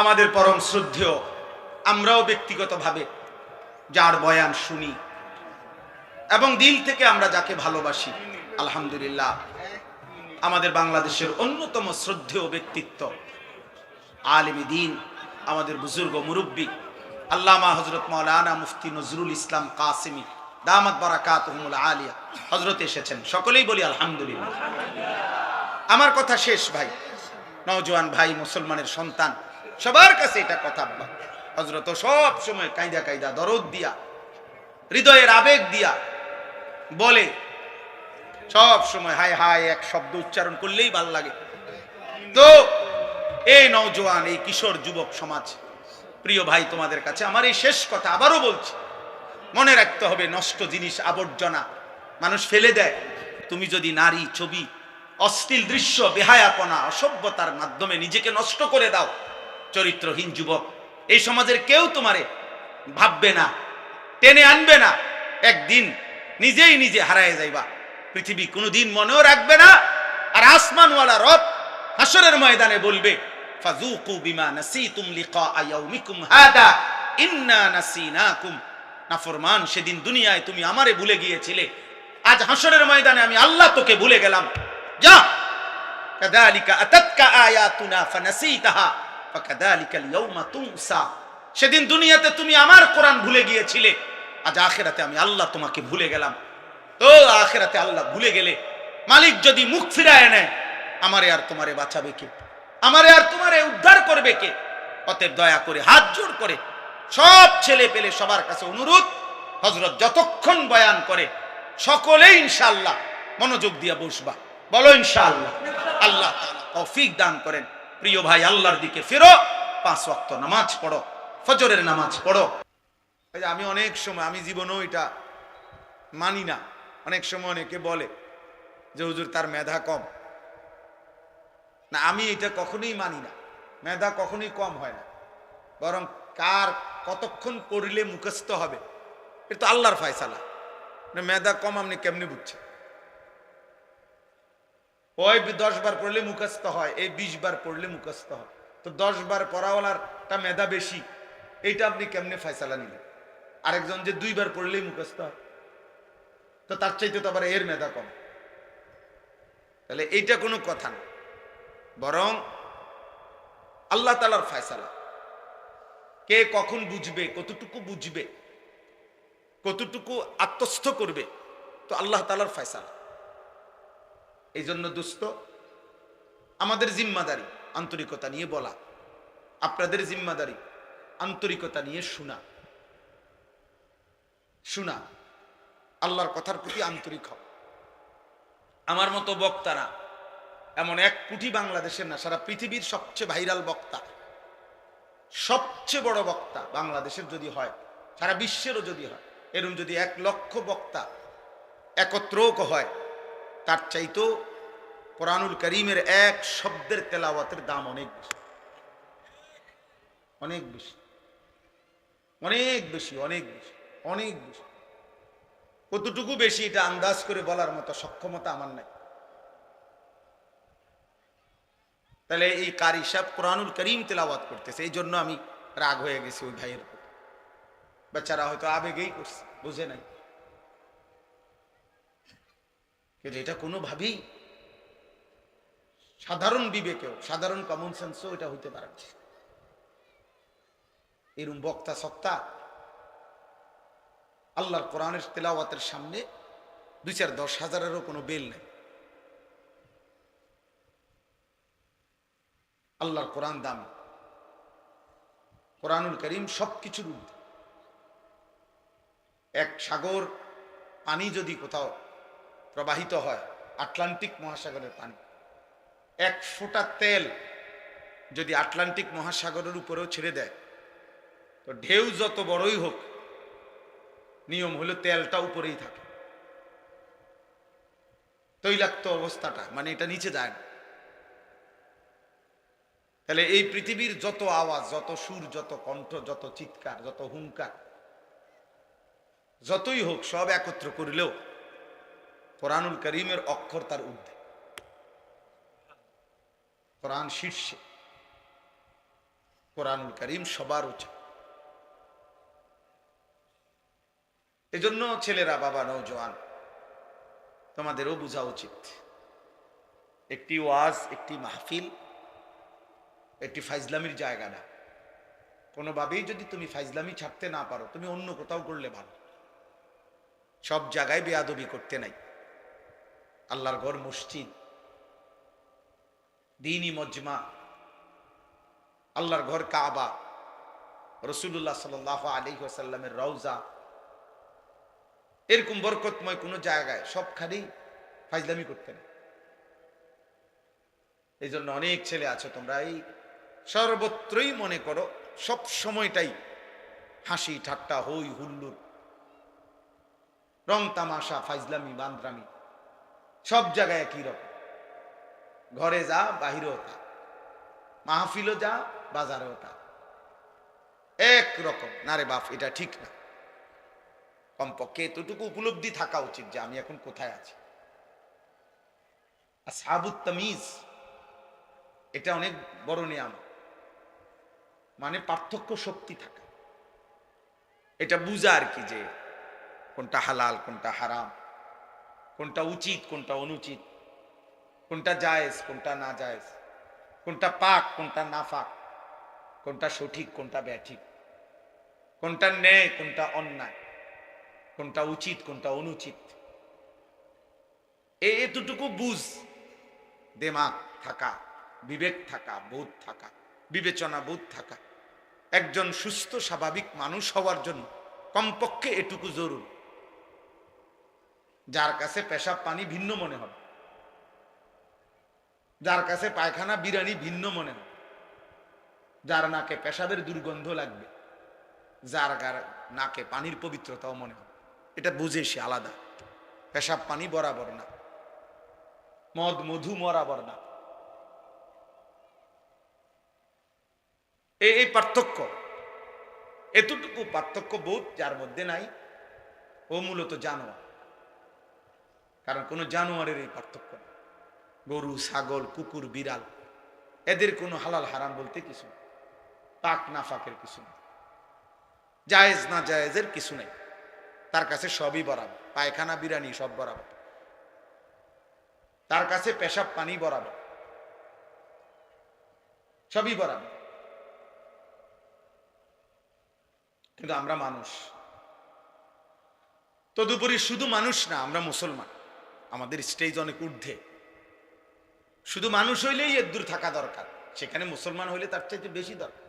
আমাদের পরম শ্রদ্ধেয়, আমরাও ব্যক্তিগতভাবে যার বয়ান শুনি এবং দিল থেকে আমরা যাকে ভালোবাসি, আলহামদুলিল্লাহ আমাদের বাংলাদেশের অন্যতম শ্রদ্ধেয় ব্যক্তিত্ব, আলেম দ্বীন, আমাদের বুজুর্গ মুরব্বী আল্লামা হযরত মাওলানা মুফতি নজরুল ইসলাম কাসেমী দামাত বারাকাতুহুমুল আলিয়া হযরত এসেছেন। সকলেই বলি আলহামদুলিল্লাহ। আমার কথা শেষ ভাই, নওজোয়ান ভাই, মুসলমানের সন্তান, সবার কাছে এটা কথা। হযরত সব সময় কায়দা কায়দা দরদ দিয়া, হৃদয়ের আবেগ দিয়া বলে, সব সময় হায় হায় এক শব্দ উচ্চারণ করলেই ভাল লাগে। তো এই নওজোয়ান, এই কিশোর যুবক সমাজ, প্রিয় ভাই, তোমাদের কাছে আমার এই শেষ কথা আবারও বলছি, মনে রাখতে হবে নষ্ট জিনিস, আবর্জনা মানুষ ফেলে দেয়। তুমি যদি নারী, ছবি, অশ্লীল দৃশ্য, বেহায়াপনা, অসভ্যতার মাধ্যমে নিজেকে নষ্ট করে দাও, চরিত্রহীন যুবক, এই সমাজের কেউ তোমারে ভাববে না, টেনে আনবে না। একদিন নিজেই নিজে হারায় যাইবা, পৃথিবী কোনোদিন মনেও রাখবে না। আর আসমানওয়ালা রব হাসরের ময়দানে বলবে, ফাযুকু বিমা নাসিতুম লিকা ইয়াউমিকুম হাদা ইন্না নাসিনাকুম। নাফরমান, সেদিন দুনিয়ায় তুমি আমারে ভুলে গিয়েছিলে, আজ হাসরের ময়দানে আমি আল্লাহ তোকে ভুলে গেলাম। যা, কাযালিকা আতাতকা আয়াতুনা ফানাসিতাহা ফাকাযালিকাল ইয়াউমা তুনসা। সেদিন দুনিয়াতে তুমি আমার কোরআন ভুলে গিয়েছিলে, আজ আখিরাতে আমি আল্লাহ তোমাকে ভুলে গেলাম। তো আখিরাতে আল্লাহ ভুলে গেলে মালিক যদি মুখ ফিরায় নেয়, আমারে আর তোমারে বাঁচাবে কে? আমারে আর তোমারে উদ্ধার করবে কে? অতএব দয়া করে হাত জোড় করে সব ছেলে পেলে সবার কাছে অনুরোধ, হযরত যতক্ষণ বয়ান করে সকলেই ইনশাআল্লাহ মনোযোগ দিয়ে বসবা। বলো ইনশাআল্লাহ। আল্লাহ তাআলা তৌফিক দান করেন। প্রিয় ভাই, আল্লাহর দিকে ফিরো, 5 ওয়াক্ত নামাজ পড়ো, ফজরের নামাজ পড়ো। আমি অনেক সময়, আমি জীবনেও এটা মানি না, অনেক সময় অনেকে বলে যে হুজুর তার মেধা কম। না, আমি এটা কখনোই মানি না। মেধা কখনোই কম হয় না, বরং কার কতক্ষণ পড়লে মুখস্থ হবে এটা তো আল্লাহর ফয়সালা। মেধা কম আপনি কেমনি বুঝছেন? ওই 10 বার পড়লে মুখস্থ হয়, এই 20 বার পড়লে মুখস্থ হয়। তো 10 বার পড়াওয়ালারটা মেধা বেশি, এইটা আপনি কেমনে ফয়সালা নিলেন? আরেকজন যে 2 বার পড়লেই মুখস্থ হয়, তো তার চাইতে তো আবার এর মেধা কম। তাহলে এইটা কোনো কথা না, বরং আল্লাহ তাআলার ফয়সালা। কে কখন বুঝবে, কতটুকু বুঝবে, কতটুকু আত্মস্থ করবে, তো আল্লাহ তাআলার ফয়সালা। এই জন্য দোস্ত, আমাদের জিম্মাদারি আন্তরিকতা নিয়ে বলা, আপনাদের জিম্মাদারি আন্তরিকতা নিয়ে শোনা, আল্লাহর কথার প্রতি আন্তরিক হও। আমার মতো বক্তারা এমন 1 কোটি বাংলাদেশের না, সারা পৃথিবীর সবচেয়ে ভাইরাল বক্তা, সবচেয়ে বড় বক্তা বাংলাদেশের যদি হয়, সারা বিশ্বেরও যদি হয়, এরকম যদি 1 লক্ষ বক্তা একত্র হয়, তার চাইতেও কোরআনুল কারীমের 1 শব্দের তেলাওয়াতের দাম অনেক বেশি, অনেক বেশি, অনেক বেশি, অনেক বেশি, অনেক বেশি। কতটুকু বেশি এটা আন্দাজ করে বলার মতো সক্ষমতা আমার নাই। তাহলে এই কারি সাহেব কোরআনুল কারীম তেলাওয়াত করতেছে, এই জন্য আমি রাগ হয়ে গেছি ওই ভাইয়ের প্রতি। বেচারা হয়তো আবেগেই করছে, বুঝে নাই। কিন্তু এটা কোনোভাবেই সাধারণ বিবেকেও, সাধারণ কমন সেন্সও এটা হইতে পারে না। এরকম বক্তা সত্তা আল্লাহর কোরআনের তেলাওয়াতের সামনে 2-4-10 হাজারেরও কোনো বেল নেই। আল্লাহর কোরআন দামি, কোরআনুল কারীম সবকিছুর ঊর্ধ্বে। 1 সাগর পানি যদি কোথাও প্রবাহিত হয়, আটলান্টিক মহাসাগরের পানি, 1 ফোঁটা তেল যদি আটলান্টিক মহাসাগরের উপরেও ছেড়ে দেয়, তো ঢেউ যত বড়ই হোক, নিয়ম হলো তেলটা উপরেই থাকে। তৈলাক্ত অবস্থাটা মানে এটা নিচে যায় না। তাহলে এই পৃথিবীর যত আওয়াজ, যত সুর, যত কণ্ঠ, যত চিৎকার, যত হুঙ্কার, যতই হোক, সব একত্র করলেও কোরআনুল কারীমের অক্ষর তার ঊর্ধ্বে, কোরআন শীর্ষে। কোরআনুল কারীম সবার উচিত। এজন্য ছেলেরা, বাবা, নওজোয়ান, তোমাদেরও বোঝা উচিত, একটি ওয়াজ, একটি মাহফিল, একটি ফাইজলামির জায়গা না। কোনোভাবেই যদি তুমি ফাইজলামি ছাড়তে না পারো, তুমি অন্য কোথাও করলে ভালো। সব জায়গায় বেয়াদবি করতে নাই। আল্লাহর ঘর মসজিদ, দ্বীনি মজমা, আল্লাহর ঘর কাবা, রাসূলুল্লাহ সাল্লাল্লাহু আলাইহি ওয়াসাল্লামের রওজা, এরকম বরকতময় কোন জায়গায় সবখানেই ফাইজলামি করতে নাই। এই জন্য অনেক ছেলে আছো তোমরা, এই সর্বত্রই মনে করো সব সময়টাই হাসি ঠাট্টা, হই হুল্লোড়, রং তামাশা, ফাইজলামি, বান্দরামি, সব জায়গায় একই রকম। ঘরে যা, বাহিরেও তা, মাহফিলও যা, বাজারেও তা, এক রকম। না রে বাপ, এটা ঠিক না। কমপক্ষে এতটুকু উপলব্ধি থাকা উচিত যে আমি এখন কোথায় আছি। আসহাবুত তামিজ, এটা অনেক বড় নিয়ামত। মানে পার্থক্য শক্তি থাকা, এটা বুঝা আর কি, যে কোনটা হালাল, কোনটা হারাম, কোনটা উচিত, কোনটা অনুচিত, কোনটা জায়েজ, কোনটা না জায়েজ, কোনটা পাক, কোনটা না পাক, কোনটা সঠিক, কোনটা ব্যাঠিক, কোনটা ন্যায়, কোনটা অন্যায়, কোনটা উচিত, কোনটা অনুচিত। এতটুকু বুঝ, দিমাগ থাকা, বিবেক থাকা, বোধ থাকা, বিবেচনা বোধ থাকা একজন সুস্থ স্বাভাবিক মানুষ হওয়ার জন্য কমপক্ষে এটুকু জরুরি। যার কাছে পেশাব পানি ভিন্ন মনে হবে, যার কাছে পায়খানা বিরানি ভিন্ন মনে হবে, যার নাকে পেশাবের দুর্গন্ধ লাগবে, যার নাকে পানির পবিত্রতাও মনে হবে, এটা বুঝে সে আলাদা। পেশাব পানি বরাবর না, মদ মধু বরাবর না। এই পার্থক্য, এতটুকু পার্থক্য বোধ যার মধ্যে নাই, ও মূলত জানোয়ার। কারণ কোন জানোয়ারের এই পার্থক্য নেই। গরু, ছাগল, কুকুর, বিড়াল, এদের কোনো হালাল হারাম বলতে কিছু নেই, পাক না ফাকের কিছু নেই, জায়েজ না জায়েজের কিছু নেই। তার কাছে সবই বরাবর, পায়খানা বিরানি সব বরাবর, তার কাছে পেশাব পানি বরাবর, সবই বরাবর। কিন্তু আমরা মানুষ, তদুপরি শুধু মানুষ না, আমরা মুসলমান, আমাদের স্টেজ অনেক ঊর্ধ্বে। শুধু মানুষ হইলেই এর দূর থাকা দরকার, সেখানে মুসলমান হইলে তার চাইতে বেশি দরকার।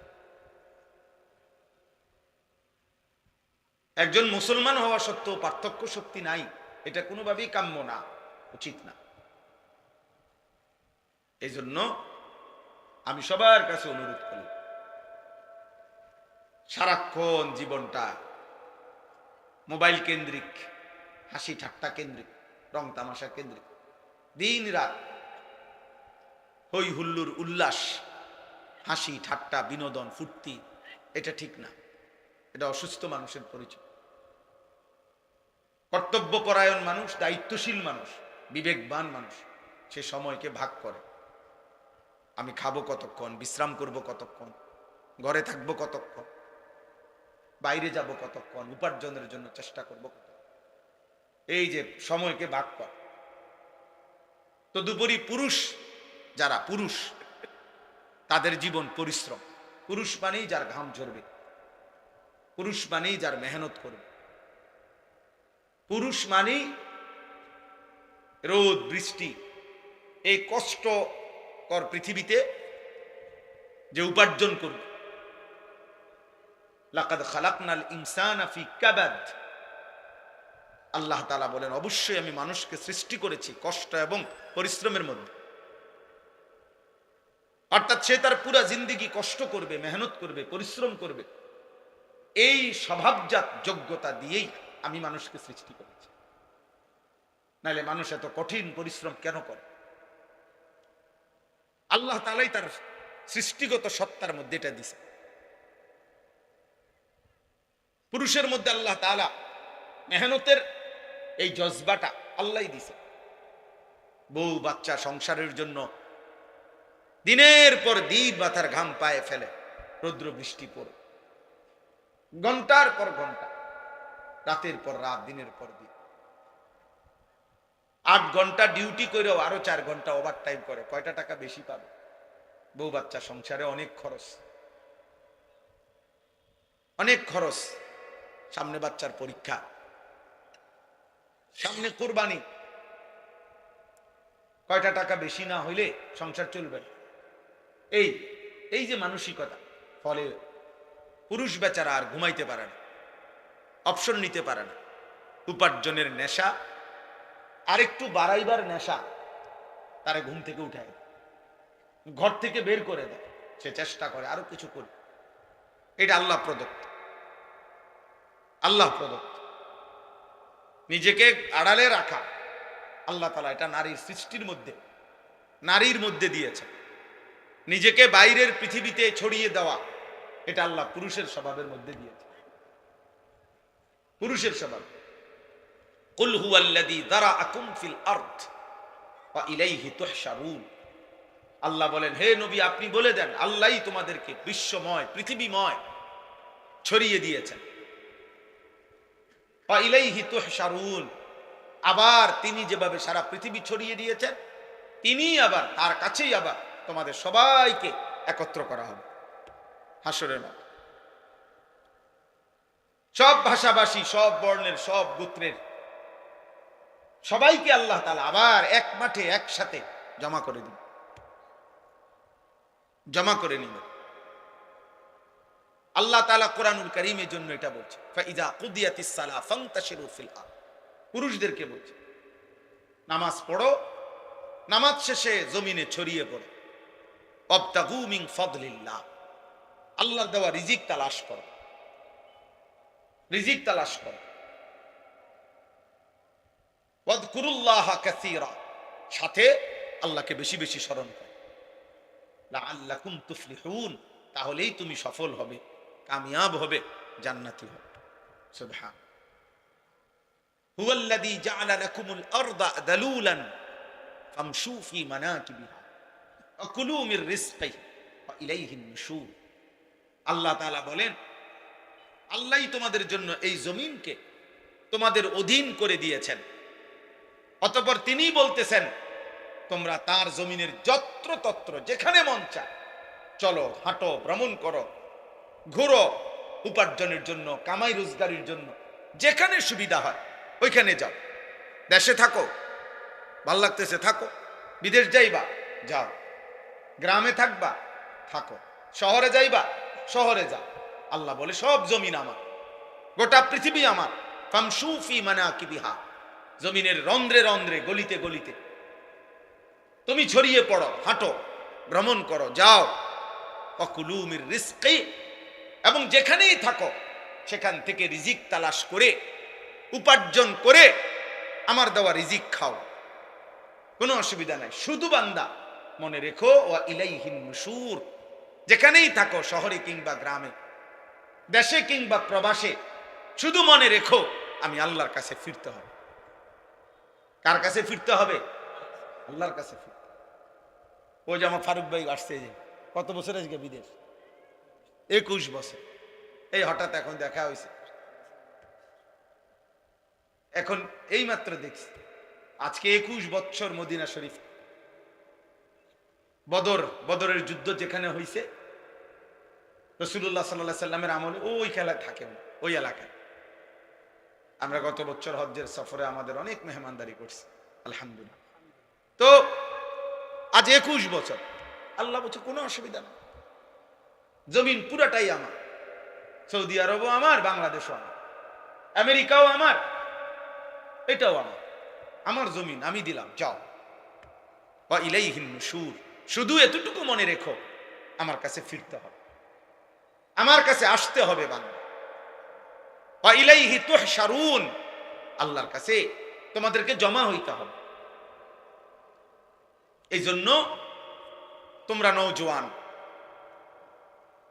একজন মুসলমান হওয়া সত্ত্বেও পার্থক্য শক্তি নাই, এটা কোনোভাবেই কাম্য না, উচিত না। এই জন্য আমি সবার কাছে অনুরোধ করি, সারাক্ষণ জীবনটা মোবাইল কেন্দ্রিক, হাসি ঠাট্টা কেন্দ্রিক, রং তামাশা কেন্দ্রিক, দিন রাত হই হুল্লুর, উল্লাস, হাসি ঠাট্টা, বিনোদন, ফুর্তি, এটা ঠিক না। এটা অসুস্থ মানুষের পরিচয়। কর্তব্যপরায়ণ মানুষ, দায়িত্বশীল মানুষ, বিবেকবান মানুষ সে সময়কে ভাগ করে। আমি খাবো কতক্ষণ, বিশ্রাম করব কতক্ষণ, ঘরে থাকবো কতক্ষণ, বাইরে যাব কতক্ষণ, উপার্জনের জন্য চেষ্টা করব কতক্ষণ, এই যে সময়কে ভাগ কর। তদুপরি পুরুষ, যারা পুরুষ, তাদের জীবন পরিশ্রম। পুরুষ মানেই যার ঘাম ঝরবে, পুরুষ মানেই যার মেহনত করবে, পুরুষ মানেই রোদ বৃষ্টি, এই কষ্টকর পৃথিবীতে যে উপার্জন করবে। লাকাদ খালাকনাল ইনসানা ফি কাবাদ, আল্লাহ তাআলা বলেন অবশ্যই আমি মানুষকে সৃষ্টি করেছি কষ্ট এবং পরিশ্রমের মধ্যে। অর্থাৎ সে তার পুরা জিন্দেগি কষ্ট করবে, মেহনত করবে, পরিশ্রম করবে। এই স্বভাবজাত যোগ্যতা দিয়েই আমি মানুষকে সৃষ্টি করেছি। নাহলে মানুষ এত কঠিন পরিশ্রম কেন করে? আল্লাহ তাআলাই তার সৃষ্টিগত সত্তার মধ্যে এটা দিছে। পুরুষের মধ্যে আল্লাহ তাআলা মেহনতের এই জজবাটা আল্লাহই দিছে। বউ বাচ্চা সংসারের জন্য দিনের পর দিন মাথার ঘাম পায়ে ফেলে, রৌদ্র বৃষ্টি পড়ে, ঘন্টার পর ঘন্টা, রাতের পর রাত, দিনের পর দিন। 8 ঘন্টা ডিউটি করেও আরো 4 ঘন্টা ওভার টাইম করে, কয়টা টাকা বেশি পাবে? বউ বাচ্চা সংসারে অনেক খরচ, অনেক খরচ। সামনে বাচ্চার পরীক্ষা, সামনে কোরবানি, কয়টা টাকা বেশি না হইলে সংসার চলবে না। এই যে মানসিকতা, ফলে পুরুষ বেচারা আর ঘুমাইতে পারে না, অপশন নিতে পারে না। উপার্জনের নেশা, আরেকটু বাড়াইবার নেশা তারা ঘুম থেকে উঠায়, ঘর থেকে বের করে দেয়। সে চেষ্টা করে আরো কিছু করে। এটা আল্লাহ প্রদত্ত, আল্লাহ প্রদত্ত। নিজেকে আড়ালে রাখা আল্লাহ তাআলা এটা নারীর সৃষ্টির মধ্যে, নারীর মধ্যে দিয়েছে। নিজেকে বাইরের পৃথিবীতে ছড়িয়ে দেওয়া এটা আল্লাহ পুরুষের স্বভাবের মধ্যে দিয়েছে, পুরুষের স্বভাব। কুল হুয়াল্লাযী যারাআকুম ফিল আরদ ওয়া ইলাইহি তুহশারুন। আল্লাহ বলেন, হে নবী আপনি বলে দেন, আল্লাহই তোমাদেরকে বিশ্বময়, পৃথিবীময় ছড়িয়ে দিয়েছেন। ওয়া ইলাইহি তুহশারুন, আবার তিনি যেভাবে সারা পৃথিবী ছড়িয়ে দিয়েছেন, তিনি আবার তার কাছেই আবার তোমাদের সবাইকে একত্র করা হবে হাসরের মাঠে। সব ভাষাভাষী, সব বর্ণের, সব গোত্রের সবাইকে আল্লাহ তাআলা আবার এক মাঠে একসাথে জমা করে দিবেন, জমা করে নিবেন। আল্লাহ তাআলা কোরআনুল কারীমের জন্য এটা বলছে, ফাইযা কুদিয়াতিস সালাহ ফান্তাশিরু ফিল আরদ। পুরুষদেরকে বলছে, নামাজ পড়ো, নামাজ শেষে জমিনে ছড়িয়ে পড়ো। ওয়াবতাগু মিন ফাদলিল্লাহ, আল্লাহর দেওয়া রিজিক তালাশ করো, রিজিক তালাশ করো। ওয়াযকুরুল্লাহা কাসীরা, সাথে আল্লাহকে বেশি বেশি স্মরণ করো। লাআল্লাকুম তুফলিহুন, তাহলেই তুমি সফল হবে, কামিয়াব হবে, জান্নাতি হবে। সুবহান। হুয়াল্লাযী জাআলা লাকুমুল আরদা দালুলান ফামশু ফি মানাকিবিহা ওয়া কুলু মির রিজকিহি ওয়া ইলাইহিন নুশুর। আল্লাহ তাআলা বলেন, আল্লাহই তোমাদের জন্য এই জমিনকে তোমাদের অধীন করে দিয়েছেন। অতঃপর তিনি বলতেছেন, তোমরা তার জমিনের যত্র তত্র যেখানে মন চায় চলো, হাঁটো, ভ্রমণ করো, ঘুরো, উপার্জনের জন্য, কামাই রোজগারের জন্য যেখানে সুবিধা হয় ওইখানে যাও। দেশে থাকো, ভাল লাগতেছে থাকো, বিদেশ যাইবা যাও, গ্রামে থাকবা থাকো, শহরে যাইবা শহরে যাও। আল্লাহ বলে, সব জমিন আমার, গোটা পৃথিবী আমার। ফামশু ফি মানাকিবিহা, জমিনের রন্ধ্রে রন্ধ্রে, গলিতে গলিতে তুমি ছড়িয়ে পড়ো, হাঁটো, ভ্রমণ করো, যাও। ওয়াকুলু মির রিজকি, এবং যেখানেই থাকো সেখান থেকে রিজিক তালাশ করে, উপার্জন করে আমার দেওয়া রিজিক খাও, কোনো অসুবিধা নাই। শুধু বান্দা মনে রেখো, ওয়া ইলাইহিন নুশুর, যেখানেই থাকো, শহরে কিংবা গ্রামে, দেশে কিংবা প্রবাসে, শুধু মনে রেখো আমি আল্লাহর কাছে ফিরতে হবে। কার কাছে ফিরতে হবে? আল্লাহর কাছে ফিরতে। ওই যে আমার ফারুক ভাই আসছে, যে কত বছর আজকে বিদেশ? 21 বছর। এই হঠাৎ এখন দেখা হয়েছে, এখন এই মাত্র দেখছি। আজকে 21 বছর মদিনা শরীফ। বদরের যুদ্ধ যেখানে হয়েছে, রাসূলুল্লাহ সাল্লাল্লাহু আলাইহি সাল্লামের আমলে ওই খেলা থাকে ওই এলাকায়। আমরা গত বছর হজ্জের সফরে আমাদের অনেক মেহমানদারি করছি, আলহামদুলিল্লাহ। তো আজ 21 বছর, আল্লাহ বলছে কোনো অসুবিধা নেই, জমিন পুরাটাই আমার। সৌদি আরবও আমার, বাংলাদেশও আমার, আমেরিকাও আমার, এটাও আমার, আমার জমিন আমি দিলাম, যাও। ওয়া ইলাইহিন নুশুর, শুধু এতটুকু মনে রেখো আমার কাছে ফিরতে হবে, আমার কাছে আসতে হবে বান্দা। ওয়া ইলাইহি তুহশারুন, আল্লাহর কাছে তোমাদেরকে জমা হইতে হবে। এই জন্য তোমরা নওজোয়ান,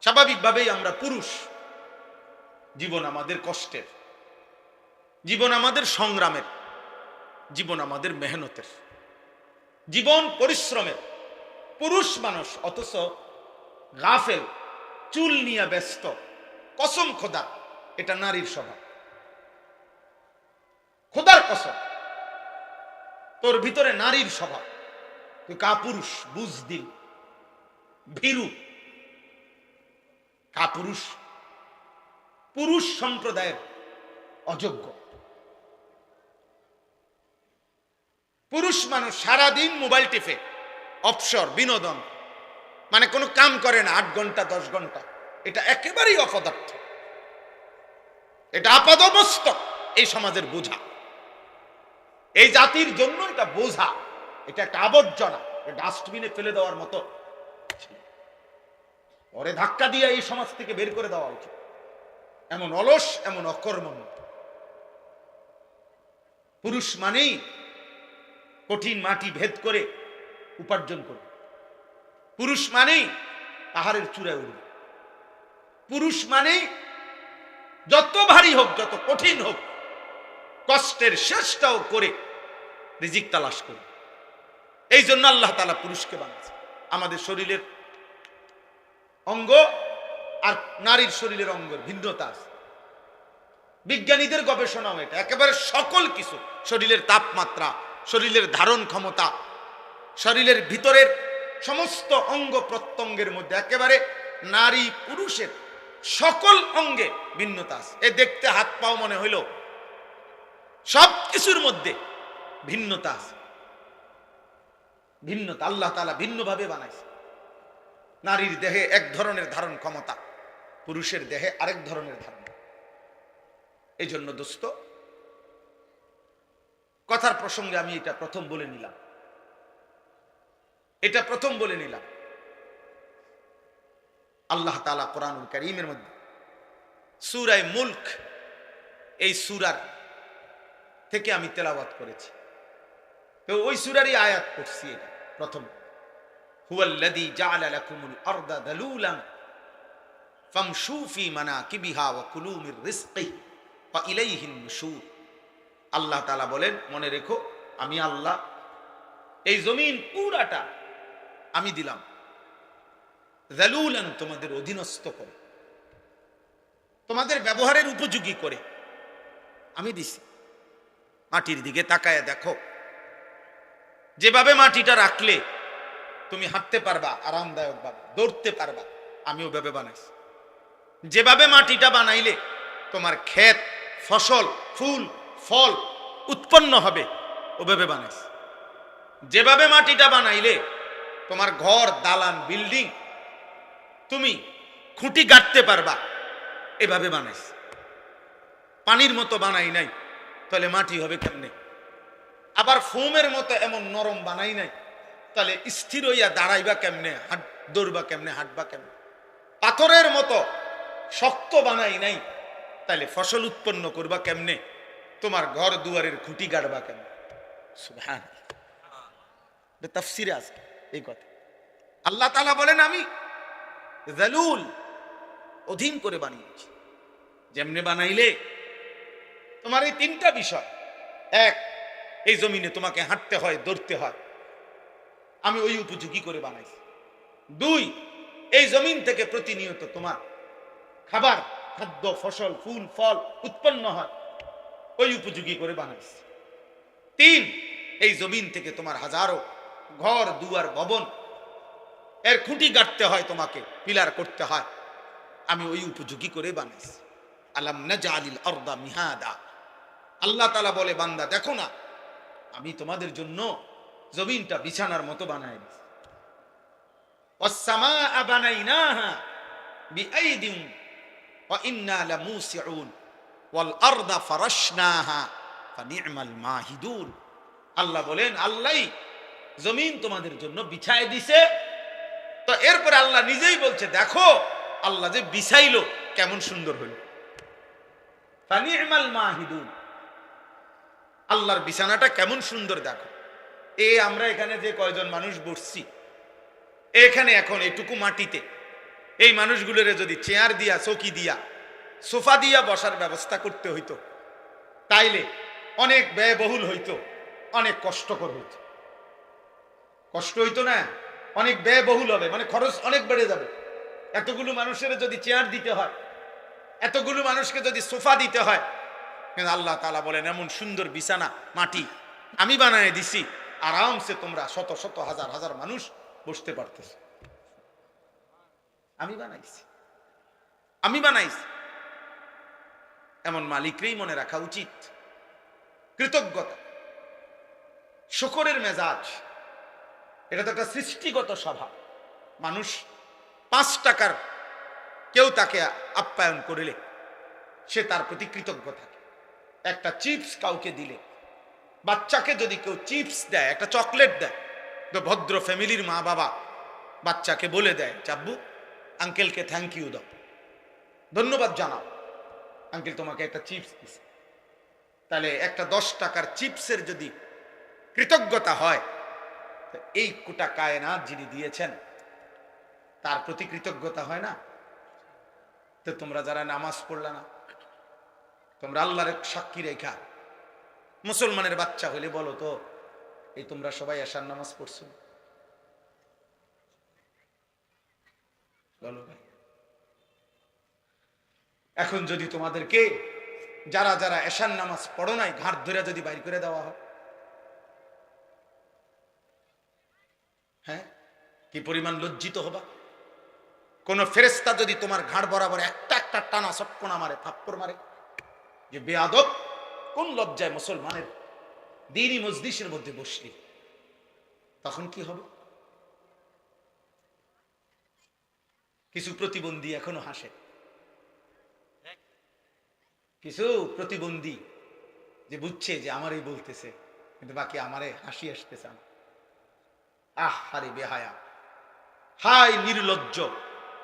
স্বাভাবিকভাবেই আমরা পুরুষ, জীবন আমাদের কষ্টের, জীবন আমাদের সংগ্রামের, জীবন আমাদের মেহনতের, জীবন পরিশ্রমের। পুরুষ মানুষ অথচ গাফেল, চুল নিয়ে ব্যস্ত, কসম খোদা এটা নারীর স্বভাব। খোদার কসম, তোর ভিতরে নারীর স্বভাব, তুই কাপুরুষ, বুঝদিল, ভীরু, কাপুরুষ, পুরুষ সম্প্রদায়ের অযোগ্য। পুরুষ মানুষ সারাদিন মোবাইল টিপে, অবসর, বিনোদন, মানে কোনো কাম করে না 8 ঘন্টা 10 ঘন্টা। এটা একেবারেই অপদার্থ, এটা আপাদমস্তক এই সমাজের বোঝা, এই জাতির জন্য এটা বোঝা, এটা একটা আবর্জনা, ডাস্টবিনে ফেলে দেওয়ার মতো, পরে ধাক্কা দিয়ে এই সমাজ থেকে বের করে দেওয়া উচিত। এমন অলস, এমন অকর্মণ্য। পুরুষ মানেই কঠিন মাটি ভেদ করে উপার্জন করবে, পুরুষ মানেই পাহাড়ের চূড়ায় উঠবে, পুরুষ মানেই যত ভারী হোক, যত কঠিন হোক, কষ্টের শেষটাও করে রিজিক তালাশ করে। এই জন্য আল্লাহ তাআলা পুরুষকে বানাচ্ছে। আমাদের শরীরের অঙ্গ আর নারীর শরীরের অঙ্গের ভিন্নতা আছে, বিজ্ঞানীদের গবেষণাও এটা। একেবারে সকল কিছু, শরীরের তাপমাত্রা, শরীরের ধারণ ক্ষমতা, শরীরের ভিতরের সমস্ত অঙ্গ প্রত্যঙ্গের মধ্যে একেবারে নারী পুরুষের সকল অঙ্গে ভিন্নতা আছে। এ দেখতে হাত পাও মনে হইল, সব কিছুর মধ্যে ভিন্নতা আছে, ভিন্নতা। আল্লাহ তাআলা ভিন্নভাবে বানাইছে। নারীর দেহে এক ধরনের ধারণ ক্ষমতা, পুরুষের দেহে আরেক ধরনের ধারণ। এই জন্য দোস্ত, কথার প্রসঙ্গে আমি এটা প্রথম বলে নিলাম, এটা প্রথম বলে নিলাম। আল্লাহ তাআলা কোরআনুল কারীমের মধ্যে সূরা মুলক, এই সূরার থেকে আমি তেলাওয়াত করেছি, তো ওই সূরারই আয়াত পড়ছি। এটা প্রথম, হুয়াল্লাযী জাআলা লাকুমুল আরদা দালুলান ফামশু ফি মানাকিবিহা ওয়া কুলু মির রিজকিহি ওয়া ইলাইহিন নুশুর। আল্লাহ তাআলা বলেন, মনে রেখো আমি আল্লাহ এই জমিন পুরাটা আমি দিলাম যালুলান, তোমাদের অধীনস্থ করে, তোমাদের ব্যবহারের উপযোগী করে আমি দিছি। মাটির দিকে তাকায় দেখো, যেভাবে মাটিটা রাখলে তুমি হাঁটতে পারবা আরামদায়ক ভাবে, দৌড়তে পারবা, আমি ওভাবে বানাইছি। যেভাবে মাটিটা বানাইলে তোমার ক্ষেত, ফসল, ফুল, ফল উৎপন্ন হবে, ওভাবে বানাইছি। যেভাবে মাটিটা বানাইলে তোমার ঘর, দালান, বিল্ডিং তুমি খুঁটি গাঁথতে পারবা, এভাবে বানাইছি। পানির মতো বানাই নাই, তাহলে মাটি হবে কেমনে? আবার ফোমের মতো এমন নরম বানাই নাই, তাহলে স্থির হইয়া দাঁড়াইবা কেমনে, দৌড়বা কেমনে, হাঁটবা কেমনে? পাথরের মতো শক্ত বানাই নাই, তাহলে ফসল উৎপন্ন করবা কেমনে? তোমার ঘর দুয়ারের খুঁটি গাড়বা কেমনে? সুবহানাল্লাহ, তাফসীরে আছে এই কথা। আল্লাহ তাআলা বলেন, আমি যালুল, অধীন করে বানিয়েছি। যেমনে বানাইলে তোমার এই 3টা বিষয়, এক, এই জমিনে তোমাকে হাঁটতে হয়, দৌড়তে হয়, আমি ওই উপযোগী করে বানাইছি। 2, এই জমিন থেকে প্রতিনিয়ত তোমার খাবার, খাদ্য, ফসল, ফুল, ফল উৎপন্ন হয়, ওই উপযোগী করে বানাইছি। 3, এই জমিন থেকে তোমার হাজারো ঘর, দুয়ার, ভবন এর খুঁটি গাঁথতে হয়, তোমাকে পিলার করতে হয়, আমি ওই উপযোগী করে বানাইছি। আলাম নাজআলিল আরদা মিহাদা। আল্লাহ তাআলা বলে, বান্দা দেখো না, আমি তোমাদের জন্য জমিনটা বিছানার মতো বানাই দিয়েছি। ওয়াস সামাআ বানাইনাহা বিআইদিন ওয়া ইন্না লামুসিউন ওয়াল আরদা ফারাশনাহা ফানি'মাল মাহিদুন। আল্লাহ বলেন, আল্লাহই জমিন তোমাদের জন্য বিছায় দিছে। তো এরপরে আল্লাহ নিজেই বলছে, দেখো আল্লাহ যে বিছাইলো কেমন সুন্দর হইল। ফানি'মাল মাহিদুন, আল্লাহর বিছানাটা কেমন সুন্দর দেখো। আমরা এখানে যে কয়জন মানুষ বসছি, এখানে এখন এটুকু মাটিতে এই মানুষগুলোরে যদি চেয়ার দিয়া, চৌকি দিয়া, সোফা দিয়া বসার ব্যবস্থা করতে হইতো, তাইলে অনেক ব্যয়বহুল হইতো, অনেক কষ্টকর হইতো। কষ্ট হইতো না, অনেক ব্যয়বহুল হবে, মানে খরচ অনেক বেড়ে যাবে। এতগুলো মানুষের যদি চেয়ার দিতে হয়, এতগুলো মানুষকে যদি সোফা দিতে হয়, কিন্তু আল্লাহ তাআলা বলেন এমন সুন্দর বিছানা মাটি আমি বানায় দিছি, আরামসে তোমরা শত শত হাজার হাজার মানুষ বসতে পারতেছ। আমি বানাইছি, আমি বানাইছি। এমন মালিকরেই মনে রাখা উচিত। কৃতজ্ঞতা, শুকরের মেজাজ, এটা তো একটা সৃষ্টিগত স্বভাব। মানুষ 5 টাকার কেউ তাকে আপ্যায়ন করিলে সে তার প্রতি কৃতজ্ঞ থাকে। একটা চিপস কাউকে দিলে, বাচ্চাকে যদি কেউ চিপস দেয়, একটা চকলেট দেয়, তো ভদ্র ফ্যামিলির মা বাবা বাচ্চাকে বলে দেয়, চাব্বু আঙ্কেলকে থ্যাংক ইউ দাও, ধন্যবাদ জানাও, আঙ্কেল তোমাকে একটা চিপস দিছে। তাহলে একটা 10 টাকার চিপসের যদি কৃতজ্ঞতা হয়, এই কোটা কায়নাত যিনি দিয়েছেন তার প্রতি কৃতজ্ঞতা হয় না? তো তোমরা যারা নামাজ পড়লা না, তোমরা আল্লাহর সাক্ষী রেখা মুসলমানের বাচ্চা হইলে বলো তো, এই তোমরা সবাই এশার নামাজ পড়ছো? বলো ভাই। এখন যদি তোমাদেরকে যারা যারা এশার নামাজ পড়ো নাই ঘাট ধরে যদি বাইর করে দেওয়া হয়, হ্যাঁ, কি পরিমাণ লজ্জিত হবা? কোন ফেরেশতা যদি তোমার ঘাড় বরাবর একটা একটা টানা সটকনা মারে, থাপ্পড় মারে, যে বেয়াদব, কোন লজ্জায় মুসলমানের দ্বীনি মজলিসের মধ্যে বসলি, তখন কি হবে? কিছু প্রতিবন্ধী এখনো হাসে, কিছু প্রতিবন্ধী যে বুঝছে যে আমারই বলতেছে, কিন্তু বাকি আমারে হাসি আসতেছে না। আহ হারে বেহায়া, হাই নির্লজ্জ,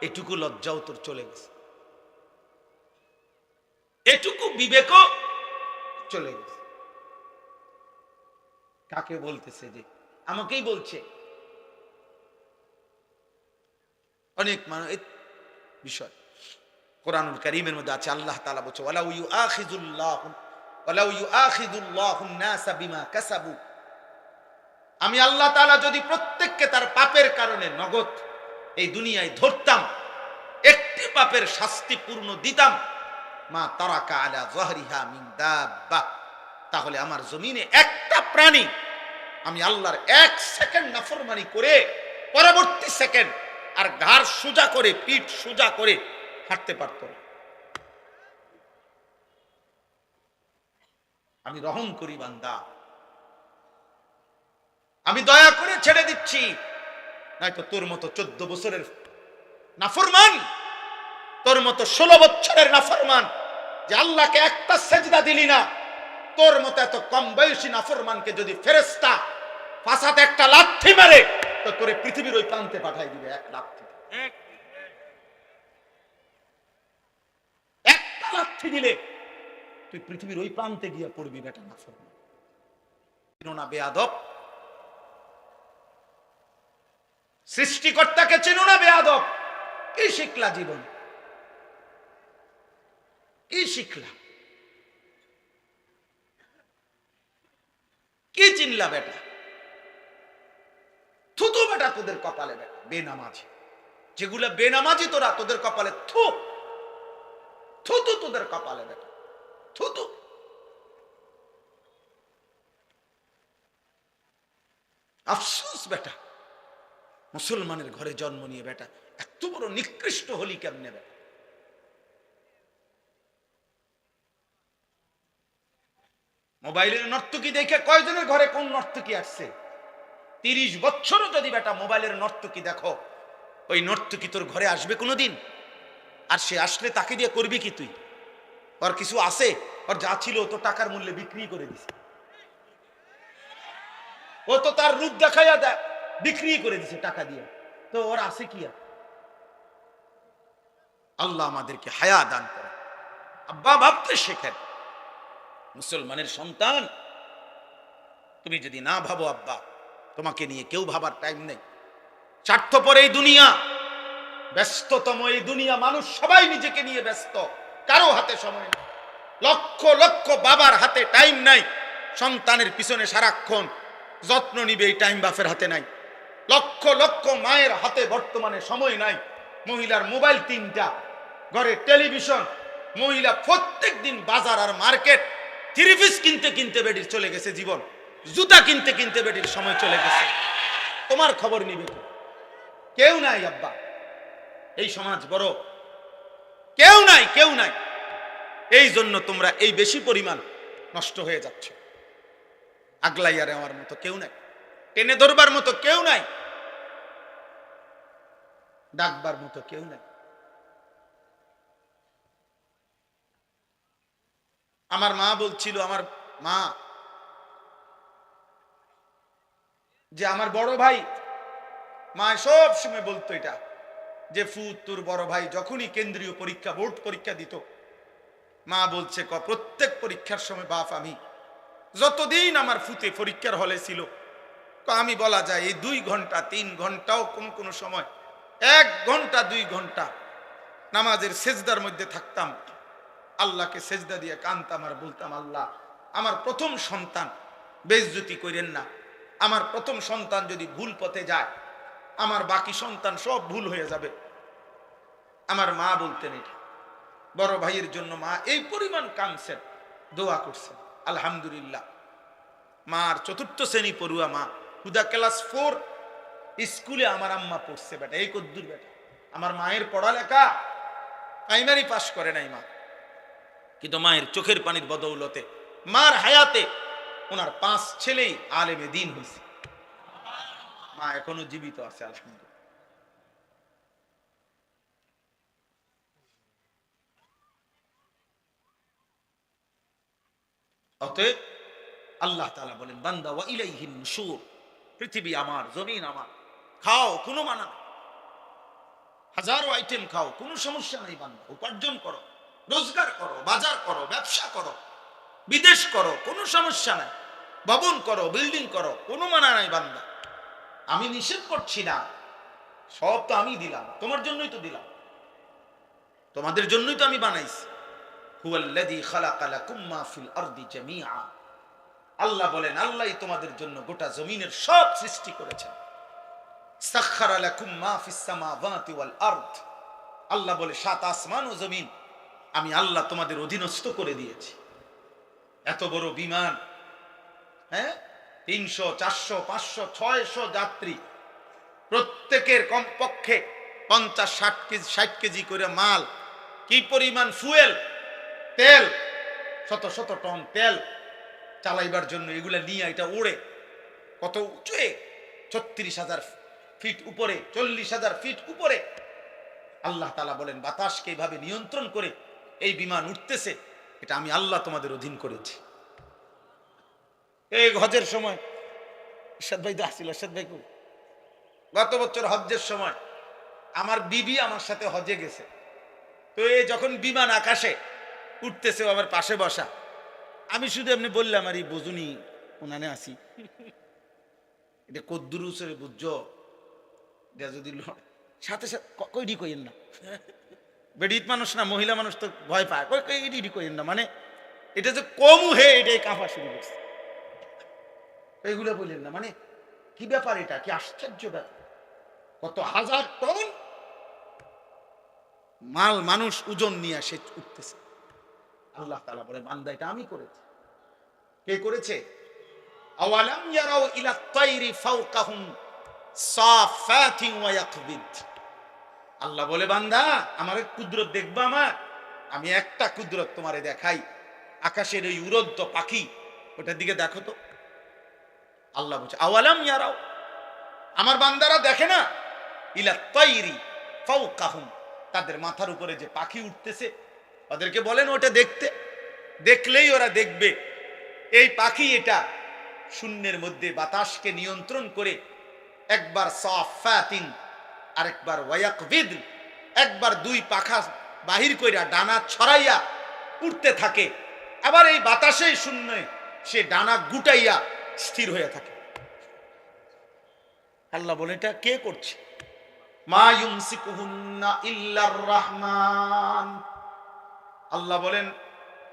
এটুকু লজ্জাও তোর চলে গেছে, এটুকু বিবেকও চলে গেছে। কাকে বলতেছে? যে আমাকেই বলছে। অনেক মানুষ বিষয় কোরআনুল কারীমের মধ্যে আছে, আল্লাহ তাআলা বলছে ওয়ালাউ ইউআখিযুল্লাহুন নাসা বিমা কাসাবু, আমি আল্লাহ তাআলা যদি প্রত্যেককে তার পাপের কারণে নগদ এই দুনিয়ায় ধরতাম, একটি পাপের শাস্তি পূর্ণ দিতাম, মা তারাকা আলা যাহরিহা মিন দাব্বা, তাহলে আমার জমিনে একটা প্রাণী আমি আল্লাহর 1 সেকেন্ড নাফরমানি করে পরবর্তী সেকেন্ড আর ঘাড় সোজা করে, পিঠ সোজা করে হাঁটতে পারত না। আমি রহম করি বান্দা, আমি দয়া করে ছেড়ে দিচ্ছি, নয়তো তোর মতো 14 বছরের নাফরমান, তোর মতো 16 বছরের নাফরমান যে আল্লাহকে একটা সেজদা দিলি না, তোর মতো এত কম বয়সী নাফরমানকে যদি ফেরেশতা ফাসাতে একটা লাথি মারে, তো তোরে পৃথিবীর ওই প্রান্তে পাঠাই দিবে। এক লাথি, একটা লাথি দিলে তুই পৃথিবীর ওই প্রান্তে গিয়ে পড়বি বেটা নাফরমান। চিনো না বেয়াদব, সৃষ্টিকর্তাকে চিনো না বেয়াদব। কি শিখলা জীবন, কি শিখলা, কি চিনলা বেটা? থুতু বেটা তোদের কপালে, বেটা বেনামাজি, যেগুলা বেনামাজি তোরা, তোদের কপালে থু, থুতু তোদের কপালে বেটা, থুতু। আফসোস বেটা, মুসলমানের ঘরে জন্ম নিয়ে বেটা এত বড় নিকৃষ্ট হলি কেমনে বেটা? মোবাইলের নর্তকী দেখে কয়জনের ঘরে কোন নর্তকী আসছে? 30 বছরও যদি বেটা মোবাইলের নর্তকী দেখো, ওই নর্তকী তোর ঘরে আসবে কোনোদিন? আর সে আসলে তাকে দিয়ে করবি কি তুই? ওর কিছু আছে? ওর যা ছিল তো টাকার মূল্যে বিক্রি করে দিছে, ও তো তার রূপ দেখাইয়া দেয় বিক্রি করে দিছে টাকা দিয়ে, তো ওর আছে কি? আল্লাহ আমাদেরকে হায়া দান করে। আব্বা ভাবতে শেখেন, মুসলমানের সন্তান তুমি যদি না ভাবো, আব্বা তোমাকে নিয়ে কেউ ভাবার টাইম নেই। স্বার্থপর এই দুনিয়া, ব্যস্ততম এই দুনিয়া, মানুষ সবাই নিজেকে নিয়ে ব্যস্ত, কারো হাতে সময় নেই। লক্ষ লক্ষ বাবার হাতে টাইম নাই, সন্তানের পিছনে সারাক্ষণ যত্ন নিবে এই টাইম বাপের হাতে নাই। লক্ষ লক্ষ মায়ের হাতে বর্তমানে সময় নাই মহিলার মোবাইল 3টা, ঘরে টেলিভিশন, মহিলা প্রত্যেক দিন বাজার আর মার্কেট, 3 পিস কিনতে কিনতে বেডির চলে গেছে জীবন, জুতা কিনতে কিনতে বেডির সময় চলে গেছে। তোমার খবর নিবে কেউ নাই আব্বা, এই সমাজ বড়, কেউ নাই, কেউ নাই। এই জন্য তোমরা এই বেশি পরিমাণ নষ্ট হয়ে যাচ্ছে। আগলাইয়া নেওয়ার মতো কেউ নাই, টেনে ধরবার মতো কেউ নাই, ডাকবার মতো কেউ নাই। আমার মা বলছিল, আমার মা, যে আমার বড় ভাই, মা সব সময় বলতো এটা, যে ফুত তোর বড় ভাই যখনই কেন্দ্রীয় পরীক্ষা, বোর্ড পরীক্ষা দিত, মা বলছে প্রত্যেক পরীক্ষার সময় বাপ আমি, যতদিন আমার ফুতে পরীক্ষার হলে ছিল, আমি বলা যায় এই 2 ঘন্টা 3 ঘন্টাও কোন কোন সময় 1 ঘন্টা 2 ঘন্টা নামাজের সেজদার মধ্যে থাকতাম, আল্লাহকে সেজদা দিয়ে কাঁদতাম আর বলতাম, আল্লাহ আমার প্রথম সন্তান বেইজ্জতি করেন না, আমার প্রথম সন্তান যদি ভুল পথে যায়, আমার বাকি সন্তান সব ভুল হয়ে যাবে। আমার মা বলতেন এটা, বড় ভাইয়ের জন্য মা এই পরিমাণ কাঁদছেন, দোয়া করছেন। আলহামদুলিল্লাহ, মার 4র্থ শ্রেণী পড়ুয়া মা, হুদা ক্লাস 4 স্কুলে আমার আম্মা পড়ছে বেটা, এই কদ্দুর বেটা। আমার মায়ের পড়ালেখা প্রাইমারি পাস করে নাই মা, কিন্তু মায়ের চোখের পানির বদৌলতে, মার হায়াতে ওনার 5 ছেলেই আলেমে দ্বীন হয়েছে। মা এখনো জীবিত আছে আলহামদুলিল্লাহ। অতএব আল্লাহ তাআলা বলেন, বান্দা ওয়া ইলাইহিন নুশুর, পৃথিবী আমার, জমিন আমার, খাও কোনো মানা নাই, হাজারো আইটেম খাও কোনো সমস্যা নাই বান্দা, উপার্জন করো, রোজগার করো, বাজার করো, ব্যবসা করো, বিদেশ করো, কোনো সমস্যা নাই, ভবন করো, বিল্ডিং করো, কোনো মানা নাই বান্দা। আমি নিষেধ করছি না, সব তো আমি দিলাম, তোমার জন্যই তো দিলাম, তোমাদের জন্যই তো আমি বানাইছি। হুয়াল্লাযী খালাকা লাকুম মা ফিল আরদি জামিআ, আল্লাহ বলেন আল্লাহই তোমাদের জন্য গোটা জমিনের সব সৃষ্টি করেছেন। সাখখারা লাকুম মা ফিস সামাওয়াতি ওয়াল আরদ, আল্লাহ বলে 7 আসমান ও জমিন আমি আল্লাহ তোমাদের অধীনস্থ করে দিয়েছি। এত বড় বিমান, হ্যাঁ, 300 400 500 600 যাত্রী, প্রত্যেকের কমপক্ষে 50 60 কেজি করে মাল, কি পরিমাণ ফুয়েল, তেল, শত শত টন তেল চালাইবার জন্য এগুলা নিয়ে এটা ওড়ে কত উঁচুয়ে, 36,000 ফিট উপরে, 40,000 ফিট উপরে। আল্লাহ তাআলা বলেন বাতাসকে এইভাবে নিয়ন্ত্রণ করে এই বিমান উঠতেছে, এটা আমি আল্লাহ তোমাদের অধীন করেছি। এই হজের সময় ইরশাদ ভাই তো আসছিল, ইরশাদ ভাই গত বছর হজ্জের সময় আমার বিবি আমার সাথে হজে গেছে, তো এই যখন বিমান আকাশে উঠতেছে, আমার পাশে বসা, আমি শুধু এমনি বললাম, আর এই বুঝুনি ওনানে আসি, এটা কদ্দুর উসরে বুঝছো, এটা যদি সাথে সাথে কইডি কইেন না, বেডিত মানুষ না, মহিলা মানুষ তো ভয় পায়, কইডি কইেন না, মানে এটা যে কমু হে এটাই কাঁপা শুরু করছে, এইগুলো বললেন না, মানে কি ব্যাপার, এটা কি আশ্চর্য ব্যাপার, কত হাজার টন মাল মানুষ ওজন নিয়ে সে উঠতেছে। আল্লাহ তাআলা বলে বান্দা এটা আমি করেছি। কে করেছে? আওয়ালাম ইয়ারাউ ইলা তাইরি ফাওকাহুম সাফাতিন ওয়া ইয়াকবিদ, আল্লাহ বলে বান্দা আমার কুদরত দেখবা, আমার আমি একটা কুদরত তোমারে দেখাই, আকাশের এই উড়ন্ত পাখি, ওটার দিকে দেখো তো। আল্লাহ বলছে আওয়ালাম ইয়ারাউ, আমার বান্দারা দেখে না, ইলা তাইরি ফাওকাহুম, তাদের মাথার উপরে যে পাখি উঠতেছে, ওদেরকে বলেন ওটা দেখতে, দেখলেই ওরা দেখবে এই পাখি এটা শূন্যের মধ্যে বাতাসকে নিয়ন্ত্রণ করে, একবার সাফাতিন আরেকবার ওয়ায়াকবিদ, একবার 2 পাখা বাহির কইরা ডানা ছড়াইয়া উঠতে থাকে, আবার এই বাতাসেই শূন্যে সে ডানা গুটাইয়া স্থির হয়ে থাকে। আল্লাহ বলে এটা কে করছে? মা ইউমসিকুহুন্না ইল্লার রহমান, আল্লাহ বলেন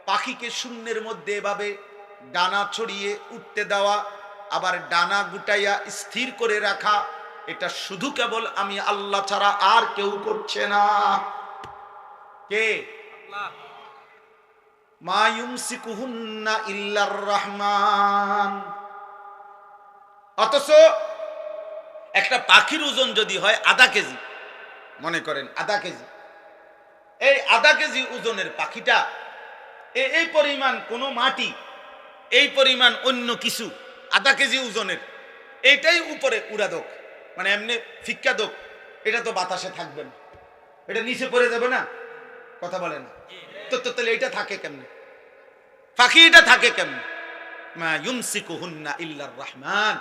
পাখিকে শূন্যের মধ্যে এভাবে ডানা ছড়িয়ে উঠতে দেওয়া, আবার ডানা গুটাইয়া স্থির করে রাখা, এটা শুধু কেবল আমি আল্লাহ ছাড়া আর কেউ করছে না। কে? মা ইউমসিকুহুন্না ইল্লার রহমান। অথচ একটা পাখির ওজন যদি হয় আধা কেজি, মনে করেন আধা কেজি, এই আধা কেজি ওজনের পাখিটা এই পরিমাণ কোনো মাটি, এই পরিমাণ অন্য কিছু আধা কেজি ওজনের, এইটাই উপরে উড়া দোক, মানে এমনি ফিক্কা দোক, এটা তো বাতাসে থাকবে না, এটা নিচে পড়ে যাবে না, কথা বলে না তো। তাহলে এটা থাকে কেমনে? পাখি এটা থাকে কেমনে? মা ইউমসিকুহুন্না ইল্লার রহমান।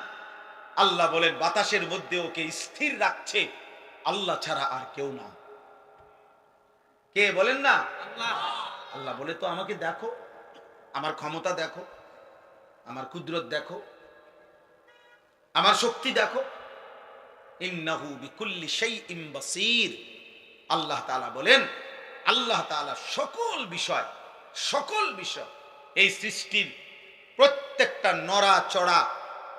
আল্লাহ বলেন বাতাসের মধ্যে ওকে স্থির রাখছে আল্লাহ ছাড়া আর কেউ না। কে বলেন না? আল্লাহ বলে তো আমাকে দেখো, আমার ক্ষমতা দেখো, আমার কুদরত দেখো, আমার শক্তি দেখো। ইন্নাহু বিকুল্লি শাইইন বাসীর। আল্লাহ তাআলা বলেন, আল্লাহ তাআলা সকল বিষয় এই সৃষ্টির প্রত্যেকটা নড়াচড়া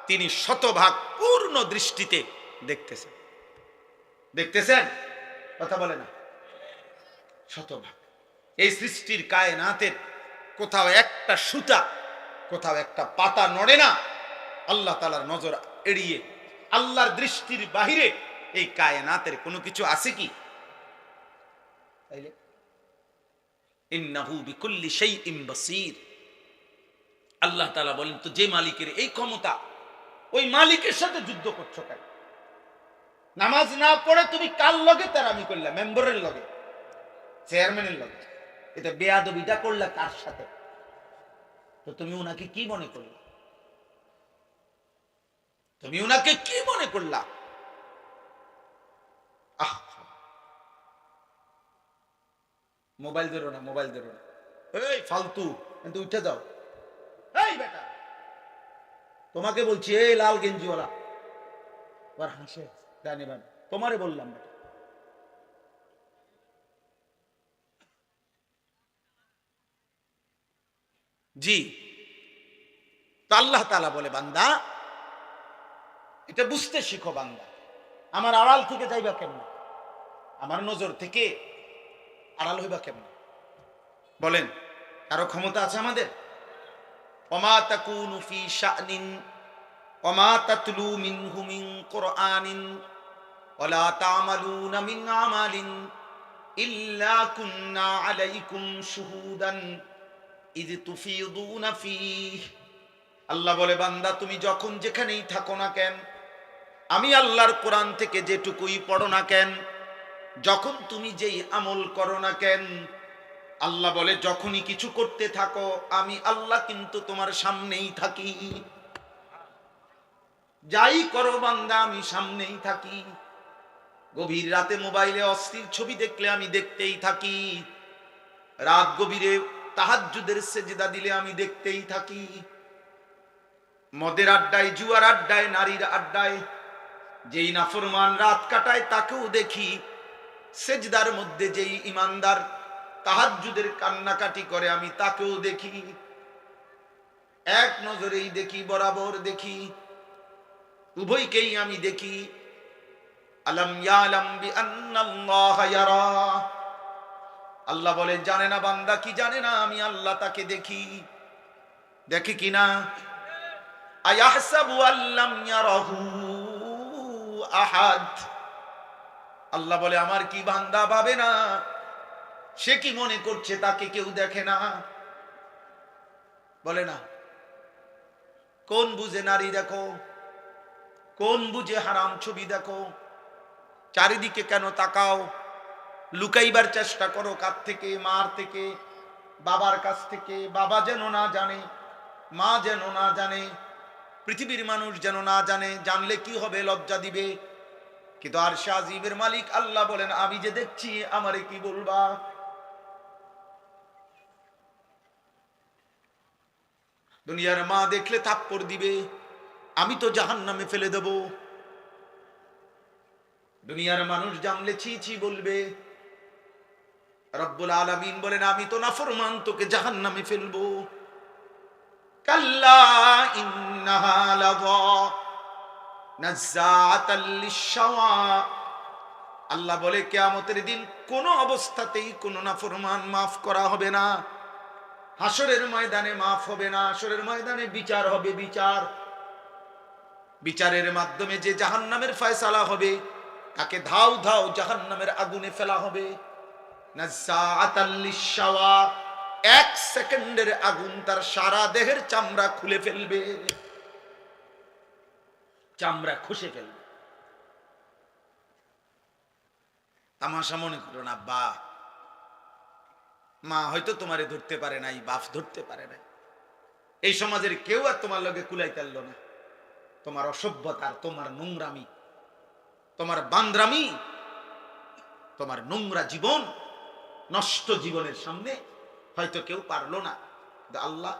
তিনি শতভাগ পূর্ণ দৃষ্টিতে দেখতেছেন। দেখতেছেন? কথা বলে না? শতভাগ। এই সৃষ্টির কায়নাতের কোথাও একটা সুতা, কোথাও একটা পাতা নড়ে না আল্লাহ তাআলার নজর এড়িয়ে। আল্লাহর দৃষ্টির বাহিরে এই কায়নাতের কোনো কিছু আছে কি? তাইলে ইন্নাহু বিকুল্লি শাইইন বাসীর। আল্লাহ তাআলা বলেন, তো যে মালিকের এই ক্ষমতা, ওই মালিকের সাথে যুদ্ধ করছো কেন? নামাজ না পড়ে তুমি কার লগে তেরামি করলা? মেম্বারের লগে, চেয়ারম্যানের লগে। এটা বেয়াদবিটা করলা কার সাথে? তো তুমি উনাকে কি মনে করলা? তুমি উনাকে কি মনে করলা? মোবাইল ধরো না, মোবাইল ধরো না, এই ফালতু, কিন্তু উঠে যাও। এই বেটা, তোমাকে বলছি, এই লাল গেঞ্জিওয়ালা আবার হাসে, জানি না, তোমারে বললাম বেটা। জি, তো আল্লাহ তাআলা বলে, বান্দা এটা বুঝতে শিখো। বান্দা আমার আড়াল থেকে যাইবা কেমন? আমার নজর থেকে আড়াল হইবা কেমন? বলেন, কারো ক্ষমতা আছে আমাদের? ওমা তাকুনু ফি শানিন ওমা তাতলু মিনহু মিন কুরআনিন ওয়ালা তা'মালুনা মিন আমালিন ইল্লা কুননা আলাইকুম শুহুদান ইয তুফিদুনা ফীহ। আল্লাহ বলে, বান্দা তুমি যখন যেখানেই থাকো না কেন, আমি আল্লাহর কোরআন থেকে যেটুকুই পড়ো না কেন, যখন তুমি যেই আমল করো না কেন, আল্লাহ বলে যখনই কিছু করতে থাকো আমি আল্লাহ কিন্তু তোমার সামনেই থাকি। যাই করো বান্দা আমি সামনেই থাকি। গভীর রাতে মোবাইলে অস্থির ছবি দেখলে আমি দেখতেই থাকি। রাত গভীরে তাহাজ্জুদের সেজদা দিলে আমি দেখতেই থাকি। মদের আড্ডায়, জুয়ার আড্ডায়, নারীর আড্ডায় যেই নাফরমান রাত কাটায় তাকেও দেখি। সেজদার মধ্যে যেই ইমানদার তাহাজ্জুদের কান্নাকাটি করে আমি তাকেও দেখি। এক নজরেই দেখি, বরাবর দেখি, উভয়কেই আমি দেখি। আলাম ইয়ালাম বিআন্নাল্লাহা ইয়ারা। আল্লাহ বলে, জানে না বান্দা কি জানে না আমি আল্লাহ তাকে দেখি। দেখি কিনা? আয়াহসাবু আল্লাম ইয়ারাহু আহাদ। আল্লাহ বলে, আমার কি বান্দা ভাবে না? সে কি মনে করছে তাকে কেউ দেখে না? বলে না? কোন বুঝে নারী দেখো, কোন বুঝে হারাম ছবি দেখো। চারিদিকে কেন তাকাও? লুকাইবার চেষ্টা করো কার থেকে? মার থেকে, বাবার কাছ থেকে। বাবা যেন না জানে, মা যেন না জানে, পৃথিবীর মানুষ যেন না জানে। জানলে কি হবে? লজ্জা দিবে। কিন্তু আরশে আজিমের মালিক আল্লাহ বলেন, আমি যে দেখছি আমারে কি বলবা? দুনিয়ার মা দেখলে থাপ্পড় দিবে, আমি তো জাহান্নামে ফেলে দেব। দুনিয়ার মানুষ জানলে ছি ছি বলবে। রব্বুল আলামিন বলেন, আমি তো নাফরমান, তোকে জাহান্নামে ফেলবো। কাল্লা ইন্নাহা লাযা, নাজ্জাতাল লিশ-শাওয়া। আল্লাহ বলে কিয়ামতের দিন কোন অবস্থাতেই কোন নাফরমান মাফ করা হবে না। হাসরের ময়দানে মাফ হবে না। হাসরের ময়দানে বিচার হবে, বিচারের মাধ্যমে যে জাহান্নামের ফয়সালা হবে, তাকে ধাও ধাও জাহান্নামের আগুনে ফেলা হবে। নাজ্জাতাল লিশ-শাওয়া, এক সেকেন্ডের আগুন তার সারা দেহের চামড়া খুলে ফেলবে, চামড়া খসে ফেলবে। তামাশা মনে করো না আব্বা, মা হয়তো তোমারে ধরতে পারে নাই, বাপ ধরতে পারে নাই, এই সমাজের কেউ আর তোমার লগে কুলাই তারল না। তোমার অসভ্যতার, তোমার নোংরামি, তোমার বান্দ্রামি, তোমার নোংরা জীবন, নষ্ট জীবনের সামনে হয়তো কেউ পারলো না, কিন্তু আল্লাহ,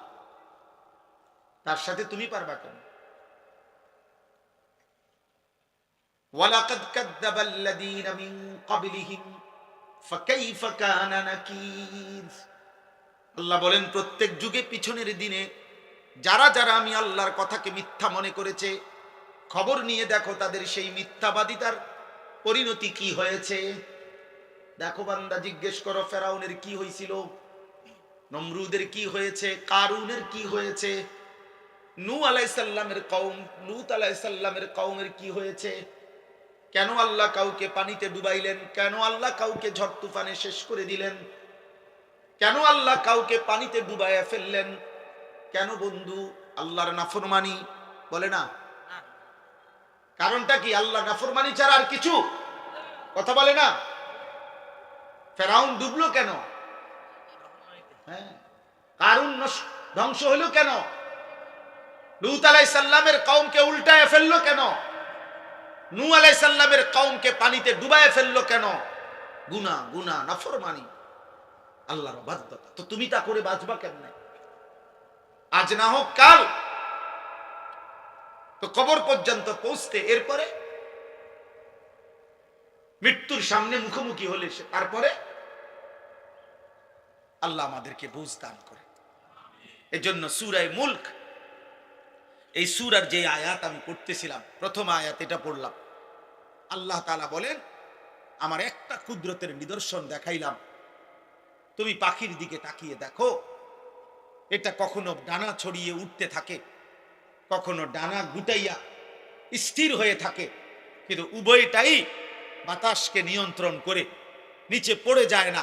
তার সাথে তুমি পারবা কেন? ওয়ালাকাদ কাযযাবাল্লাযীনা মিন ক্বাবলিহিম ফাকাইফা কানা নাকির। আল্লাহ বলেন প্রত্যেক যুগে পিছনের দিনে যারা যারা আমি আল্লাহর কথাকে মিথ্যা মনে করেছে, খবর নিয়ে দেখো তাদের সেই মিথ্যাবাদিতার পরিণতি কি হয়েছে। দেখো বান্দা, জিজ্ঞেস করো ফেরাউনের কি হয়েছিল, নমরুদের কি হয়েছে, কারুনের কি হয়েছে, নূহ আলাইহিস সালামের কওম, লূত আলাইহিস সালামের কওমের কি হয়েছে। কেন আল্লাহ কাউকে পানিতে ডুবাইলেন, কেন আল্লাহ কাউকে ঝড় তুফানে শেষ করে দিলেন, কেন আল্লাহ কাউকে পানিতে ডুবাইয়া ফেললেন? কেন বন্ধু? আল্লাহর নাফরমানি, বলে না? কারণটা কি? আল্লাহ নাফরমানি ছাড়া আর কিছু কথা বলে না। ফেরাউন ডুবলো কেন? কারুন ধ্বংস হলো কেন? লূত আলাইহিস সালামের কওমকে উল্টায় ফেললো কেন? নূহ আলাইহিস সালামের কওমকে পানিতে ডুবায় ফেললো কেন? গুনাহ, গুনাহ, নাফরমানি, আল্লাহর অবাধ্যতা। তো তুমি তা করে বাঁচবা কেমনে? আজ না হোক কাল তো কবর পর্যন্ত পৌঁছতে, এরপরে মৃত্যুর সামনে মুখোমুখি হলে তারপরে আল্লাহ আমাদেরকে বুঝ দান করে। এজন্য সূরা মুলক, এই সূরার যে আয়াত আমি পড়তেছিলাম, প্রথম আয়াত এটা পড়লাম। আল্লাহ তাআলা বলেন, আমার একটা কুদরতের নিদর্শন দেখাইলাম, তুমি পাখির দিকে তাকিয়ে দেখো, এটা কখনো ডানা ছড়িয়ে উঠতে থাকে, কখনো ডানা গুটাইয়া স্থির হয়ে থাকে, কিন্তু উভয়টাই বাতাসকে নিয়ন্ত্রণ করে নিচে পড়ে যায় না।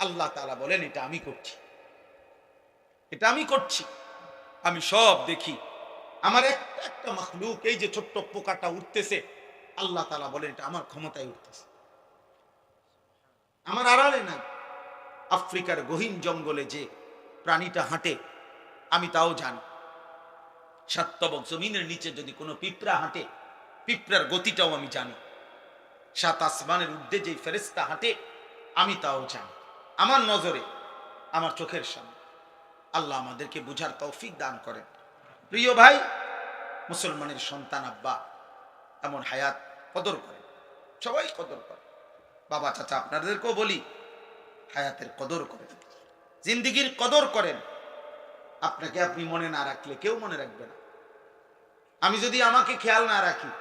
আল্লাহ তাআলা বলেন, এটা আমি করছি, এটা আমি করছি, আমি সব দেখি। আমার একটা একটা মাখলুক, এই যে ছোট্ট পোকাটা উঠতেছে, আল্লাহ তাআলা বলেন এটা আমার ক্ষমতায় উঠতেছে, আমার আড়ালে নাই। আফ্রিকার গহীন জঙ্গলে যে প্রাণীটা হাঁটে আমি তাও জানি। সাতবক জমিনের নিচে যদি কোনো পিঁপড়া হাঁটে, পিঁপড়ার গতিটাও আমি জানি। সাত আসমানের ঊর্ধ্বে যে ফেরেশতা হাঁটে আমি তাও জানি। আমার নজরে, আমার চোখের সামনে। আল্লাহ আমাদেরকে বুঝার তৌফিক দান করেন। প্রিয় ভাই, মুসলমানের সন্তান আব্বা এমন হায়াত কদর করে, সবাই কদর করে। বাবা চাচা আপনাদেরকেও বলি, হায়াতের কদর করেন, জিন্দিগির কদর করেন। আপনাকে আপনি মনে না রাখলে কেউ মনে রাখবে না। আমি যদি আমাকে খেয়াল না রাখি,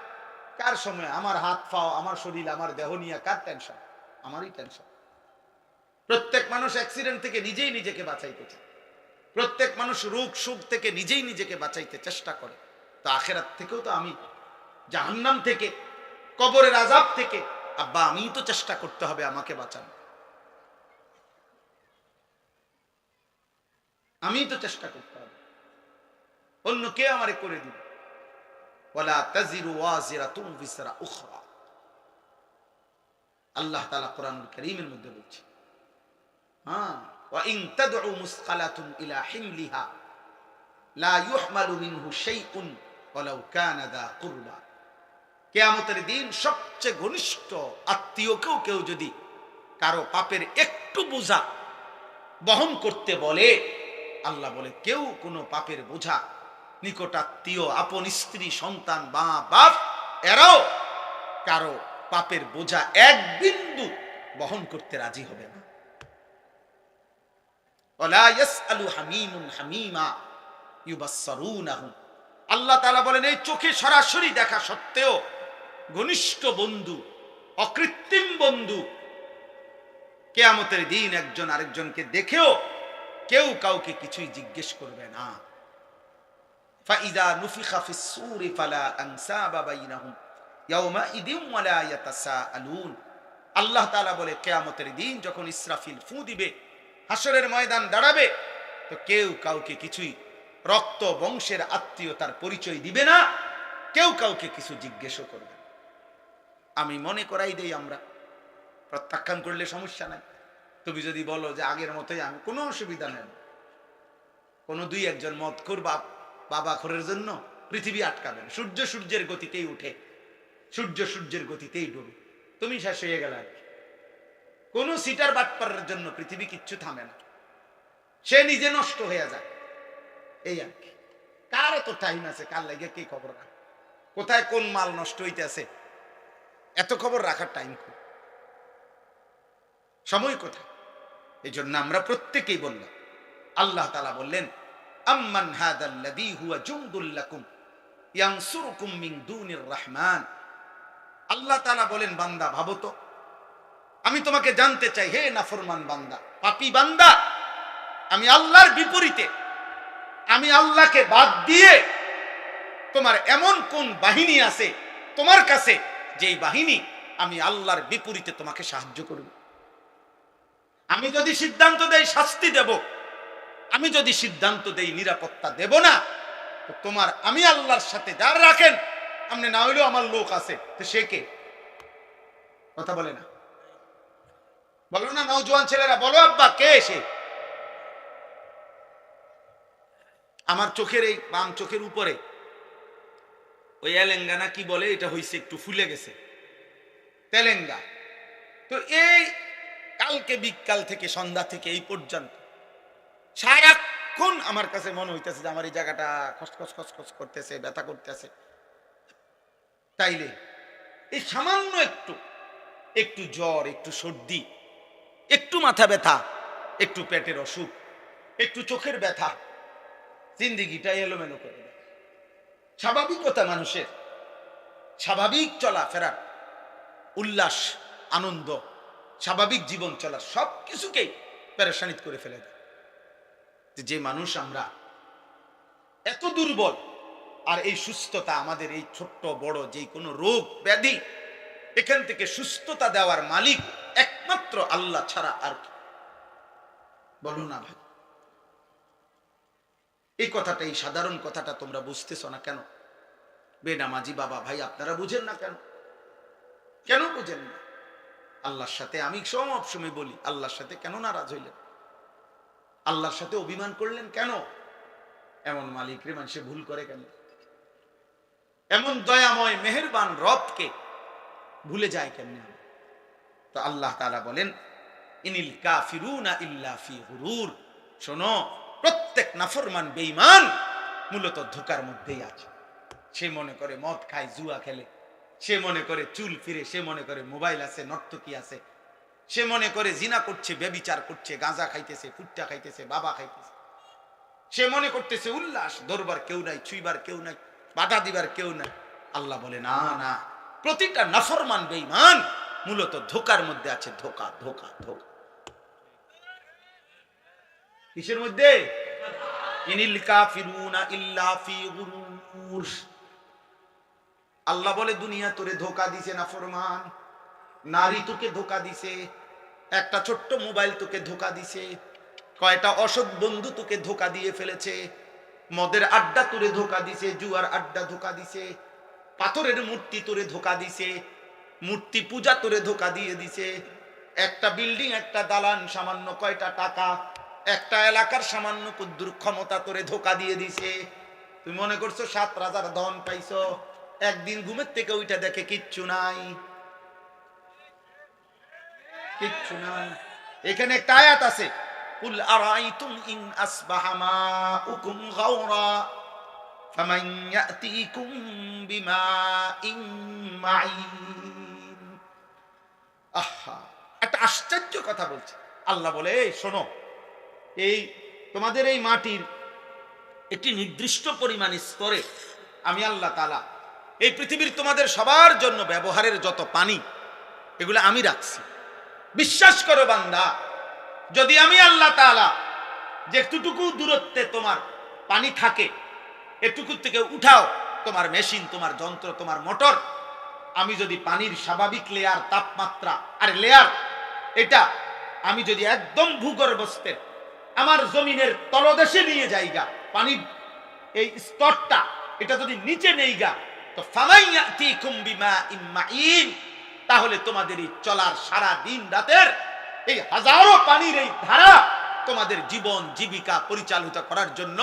কার সময় আমার হাত পাও, আমার শরীর, আমার দেহ নিয়ে কার টেনশন? আমারই টেনশন। প্রত্যেক মানুষ অ্যাক্সিডেন্ট থেকে নিজেই নিজেকে বাঁচাইতে চায়, প্রত্যেক মানুষ রোগ সুখ থেকে নিজেই নিজেকে বাঁচাইতে চেষ্টা করে। তো আখেরাত থেকেও তো আমি, জাহান্নাম থেকে, কবরের আযাব থেকে আব্বা আমিই তো চেষ্টা করতে হবে আমাকে বাঁচানো, আমিই তো চেষ্টা করতে হবে, অন্য কে আমারে করে দিবে? ওয়ালা তাজিরু ওয়াজিরাতুন বিসরা উখরা, আল্লাহ তাআলা কোরআনুল কারীমের মধ্যে বলছে। ওয়া ইন তাদউ মুসকালাতুন ইলা হিমলিহা লা ইউহমালু মিনহু শাইউন ওয়ালাউ কানা দা কুরবা। কিয়ামতের দিন সবচেয়ে ঘনিষ্ঠ আত্মীয়কেও কেউ যদি কারো পাপের একটু বোঝা বহন করতে বলে, আল্লাহ বলে কেউ কোনো পাপের বোঝা, নিকটাত্মীয়, আপন স্ত্রী, সন্তান, মা বাপ, এরাও কারো পাপের বোঝা এক বিন্দু বহন করতে রাজি হবে না। ওয়ালা ইয়াসআলু হামীমুন হামীমা ইউবাসসিরুনাহু, আল্লাহ তাআলা বলেন এই চোখে সরাসরি দেখা সত্ত্বেও ঘনিষ্ঠ বন্ধু, অকৃত্রিম বন্ধু, কিয়ামতের দিন একজন আরেকজনকে দেখেও কেউ কাউকে কিছুই জিজ্ঞেস করবে না। ফাইযা নুফিখা ফিস সূরি ফালা আনসাবা বাইনাহুম ইয়াওমাইযিন ওয়ালা ইয়াতাসাআলুন। আল্লাহ তাআলা বলে কিয়ামতের দিন যখন ইসরাফিল ফু দিবে, হাসরের ময়দান দাঁড়াবে, তো কেউ কাউকে কিছুই রক্ত বংশের আত্মীয়তার পরিচয় দিবে না, কেউ কাউকে কিছু জিজ্ঞেসও করবে না। আমি মনে করাই দেই, আমরা প্রত্যাখ্যান করলে সমস্যা নাই। তুমি যদি বলো যে আগের মতোই, আমি কোনো অসুবিধা নেই, কোনো দুই একজন মদখোর বাবা খোরের জন্য পৃথিবী আটকাবেন। সূর্য সূর্যের গতিতেই উঠে, সূর্য সূর্যের গতিতেই ডুবে, তুমি শেষ হয়ে গেল। কোন সিটার বাটপারের জন্য পৃথিবী কিচ্ছু থামে না, সে নিজে নষ্ট হয়ে যায়। এই আর কি। কার এত টাইম আছে কার লাগে কি খবর রাখে, কোথায় কোন মাল নষ্ট হইতেছে, এত খবর রাখার টাইম খুব সময় কোথায়? এই জন্য আমরা প্রত্যেকেই বললাম, আল্লাহ তাআলা বললেন আম্মান হাদাল্লাযী হুয়া জুনদুল লাকুম ইয়ানসুরুকুম মিন দুনির রহমান। আল্লাহ তাআলা বলেন, বান্দা ভাবো তো, আমি তোমাকে জানতে চাই, হে নাফরমান বান্দা, পাপী বান্দা, আমি আল্লাহর বিপরীতে, আমি আল্লাহকে বাদ দিয়ে তোমার এমন কোন বাহিনী আছে তোমার কাছে, যেই বাহিনী আমি আল্লাহর বিপরীতে তোমাকে সাহায্য করবে? আমি যদি সিদ্ধান্ত দেই শাস্তি দেব, আমি যদি সিদ্ধান্ত দেই নিরাপত্তা দেব না, তো তোমার আমি আল্লাহর সাথে যার রাখেন, আপনি না হইলেও আমার লোক আছে, তো সে কে? কথা বলে না, বলো না নওজোয়ান ছেলেরা, বলো আব্বা কে সে? আমার চোখের এই বাম চোখের উপরে ওই এলেঙ্গানা কি বলে, এটা হইছে একটু ফুলে গেছে, তেলেঙ্গা। তো এই কালকে বিকাল থেকে সন্ধ্যা থেকে এই পর্যন্ত সারাক্ষণ আমার কাছে মনে হইতেছে যে আমার এই জায়গাটা খসখস খসখস করতেছে, ব্যথা করতেছে। তাইলে এই সামান্য একটু জ্বর, একটু সর্দি, একটু মাথা ব্যথা, একটু পেটের অসুখ, একটু চোখের ব্যথা, জিন্দেগিটা এলোমেলো করে দেয়। স্বাভাবিকতা মানুষের, স্বাভাবিক চলাফেরার, উল্লাস, আনন্দ, স্বাভাবিক জীবন চলার সব কিছুকেই পেরেশানিত করে ফেলে দেয়। যে মানুষ আমরা এত দুর্বল, আর এই সুস্থতা আমাদের, এই ছোট্ট বড় যে কোনো রোগ ব্যাধি, এখান থেকে সুস্থতা দেওয়ার মালিক একমাত্র আল্লাহ ছাড়া আর কি? বলো না ভাই, এই কথাটা, এই সাধারণ কথাটা তোমরা বুঝতেছ না কেন? বেনামাজি বাবা ভাই আপনারা বুঝেন না কেন? কেন বুঝেন না? আল্লাহর সাথে আমি সব সময় বলি, আল্লাহর সাথে কেন নারাজ হইলেন? আল্লাহর সাথে অভিমান করলেন কেন? এমন মালিক রে মানুষে ভুল করে কেন? এমন দয়াময় মেহেরবান রবকে ভুলে যায় কেন? তো আল্লাহ তাআলা বলেন, ইনিল কাফিরুনা ইল্লা ফি গুরুর। শোনো, প্রত্যেক নাফরমান বেঈমান মূলত ধোঁকার মধ্যেই আছে। সে মনে করে মদ খায়, জুয়া খেলে, সে মনে করে চুল ফিরে, সে মনে করে মোবাইল আছে, নর্তকী আছে, সে মনে করে জিনা করছে, ব্যভিচার করছে, গাঁজা খাইতেছে, ফুট্টা খাইতেছে, বাবা খাইতেছে, সে মনে করতেছে উল্লাস, ধরবার কেউ নাই, ছুইবার কেউ নাই, বাধা দিবার কেউ নাই। আল্লাহ বলে না না, প্রতিটা নাফরমান বেঈমান মূলত ধোঁকার মধ্যে আছে। ধোঁকা ধোঁকা ধোঁকা কিসের মধ্যে? ইনিল কাফিরুনা ইল্লা ফি গুরুর। আল্লাহ বলে দুনিয়া তোরে ধোঁকা দিছে নাফরমান, নারী তোকে ধোঁকা দিছে, একটা ছোট্ট মোবাইল তোকে ধোঁকা দিছে, কয়টা অসৎ বন্ধু তোকে ধোঁকা দিয়ে ফেলেছে, মদের আড্ডা তোরে ধোঁকা দিছে, জুয়ার আড্ডা ধোঁকা দিছে, পাথরের মূর্তি তোরে ধোঁকা দিছে, মূর্তি পূজা তোরে ধোঁকা দিয়ে দিছে, একটা বিল্ডিং, একটা দালান, সামান্য কয়টা টাকা, একটা এলাকার সামান্য কুদ্দুর ক্ষমতা তোরে ধোঁকা দিয়ে দিছে। তুমি মনে করছো 7 রাজার ধন পাইছো, একদিন ঘুমের থেকে ওইটা দেখে কিচ্ছু নাই, কিচ্ছু নাই। এখানে একটা আয়াত আছে, কুল আরাইতুম ইন আসবাহা মাউকুম গাওরা ফামান ইয়াতিকুম বিমাইন মাইন। আহা, একটা আশ্চর্য কথা বলছে আল্লাহ। বলে এই শোনো, এই তোমাদের এই মাটির একটি নির্দিষ্ট পরিমাণ স্তরে আমি আল্লাহ তাআলা এই পৃথিবীর তোমাদের সবার জন্য ব্যবহারের যত পানি এগুলো আমি রাখছি। বিশ্বাস করো বান্দা, যদি আমি আল্লাহ তাআলা যে এতটুকু দূরত্বে তোমার পানি থাকে এটুকু থেকে উঠাও তোমার মেশিন, তোমার যন্ত্র, তোমার মোটর, আমি যদি পানির স্বাভাবিক লেয়ার তাপমাত্রা আর লেয়ার এটা আমি যদি একদম ভূগর্ভস্থের আমার জমিনের তলদেশে নিয়ে যাইগা, পানির এই স্তরটা এটা যদি নিচে নেইগা, তো ফামাইয়াতিকুম বিমাইন মাইন, তাহলে তোমাদের এই চলার সারা দিন রাতের এই হাজারো পানির এই ধারা তোমাদের জীবন জীবিকা পরিচালিত করার জন্য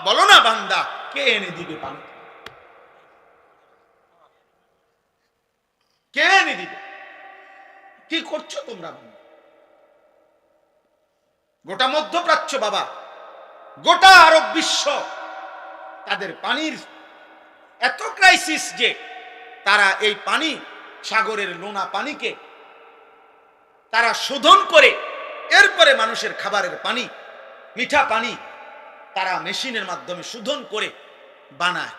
বলো না বান্দা, কে এনে দিবে পানি? কে এনে দিবে? কি করছো তোমরা? গোটা মধ্যপ্রাচ্য বাবা, গোটা আরব বিশ্ব, তাদের পানির এত ক্রাইসিস যে তারা এই পানি, সাগরের নোনা পানিকে তারা শোধন করে এরপরে মানুষের খাবারের পানি, মিঠা পানি তারা মেশিনের মাধ্যমে শোধন করে বানায়।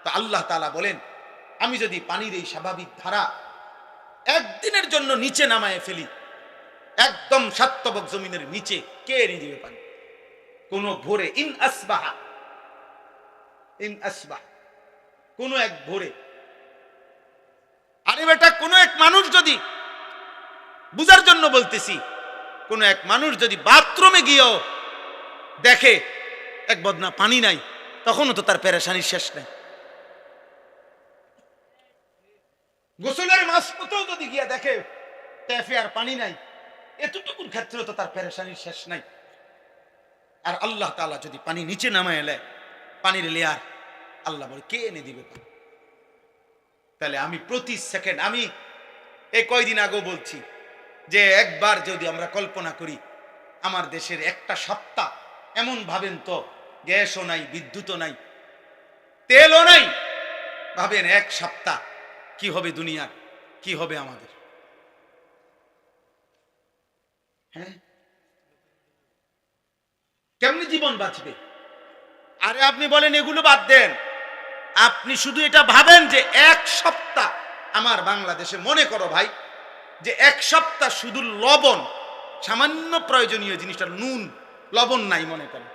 তো আল্লাহ তাআলা বলেন, আমি যদি পানির এই স্বাভাবিক ধারা একদিনের জন্য নিচে নামায় ফেলি, একদম সাতবক জমিনের নিচে, কে এনে দিবে পানি? কোন ভোরে ইন আসবাহা কোন এক ভোরে, আরে বেটা কোন এক মানুষ যদি, বুঝার জন্য বলতেছি, কোন এক মানুষ যদি বাথরুমে গিয়েও দেখে এক বদনা পানি নাই, তখনও তো তার পেরেশানির শেষ নাই। গোসলের মাঝপথেও যদি গিয়া দেখে ট্যাপে আর পানি নাই, এতটুকুর ক্ষেত্রে তো তার পেরেশানির শেষ নাই। আর আল্লাহ তাআলা যদি পানি নিচে নামায় এলে, পানির লেয়ার, আল্লাহ বলে কে এনে দিবে পানি? তাহলে আমি প্রতি সেকেন্ড, আমি এই কয়দিন আগেও বলছি যে একবার যদি আমরা কল্পনা করি আমার দেশের একটা সপ্তাহ, এমন ভাবেন তো গ্যাসও নাই, বিদ্যুৎও নাই, তেলও নাই, ভাবেন এক সপ্তাহ কি হবে দুনিয়ার, কি হবে আমাদের? হ্যাঁ, কেমনি জীবন বাঁচবে? আরে আপনি বলেন এগুলো বাদ দেন, আপনি শুধু এটা ভাবেন যে এক সপ্তাহ আমার বাংলাদেশে, মনে করো ভাই যে এক সপ্তাহ শুধু লবণ, সামান্য প্রয়োজনীয় জিনিসটা নুন লবণ নাই মনে করেন,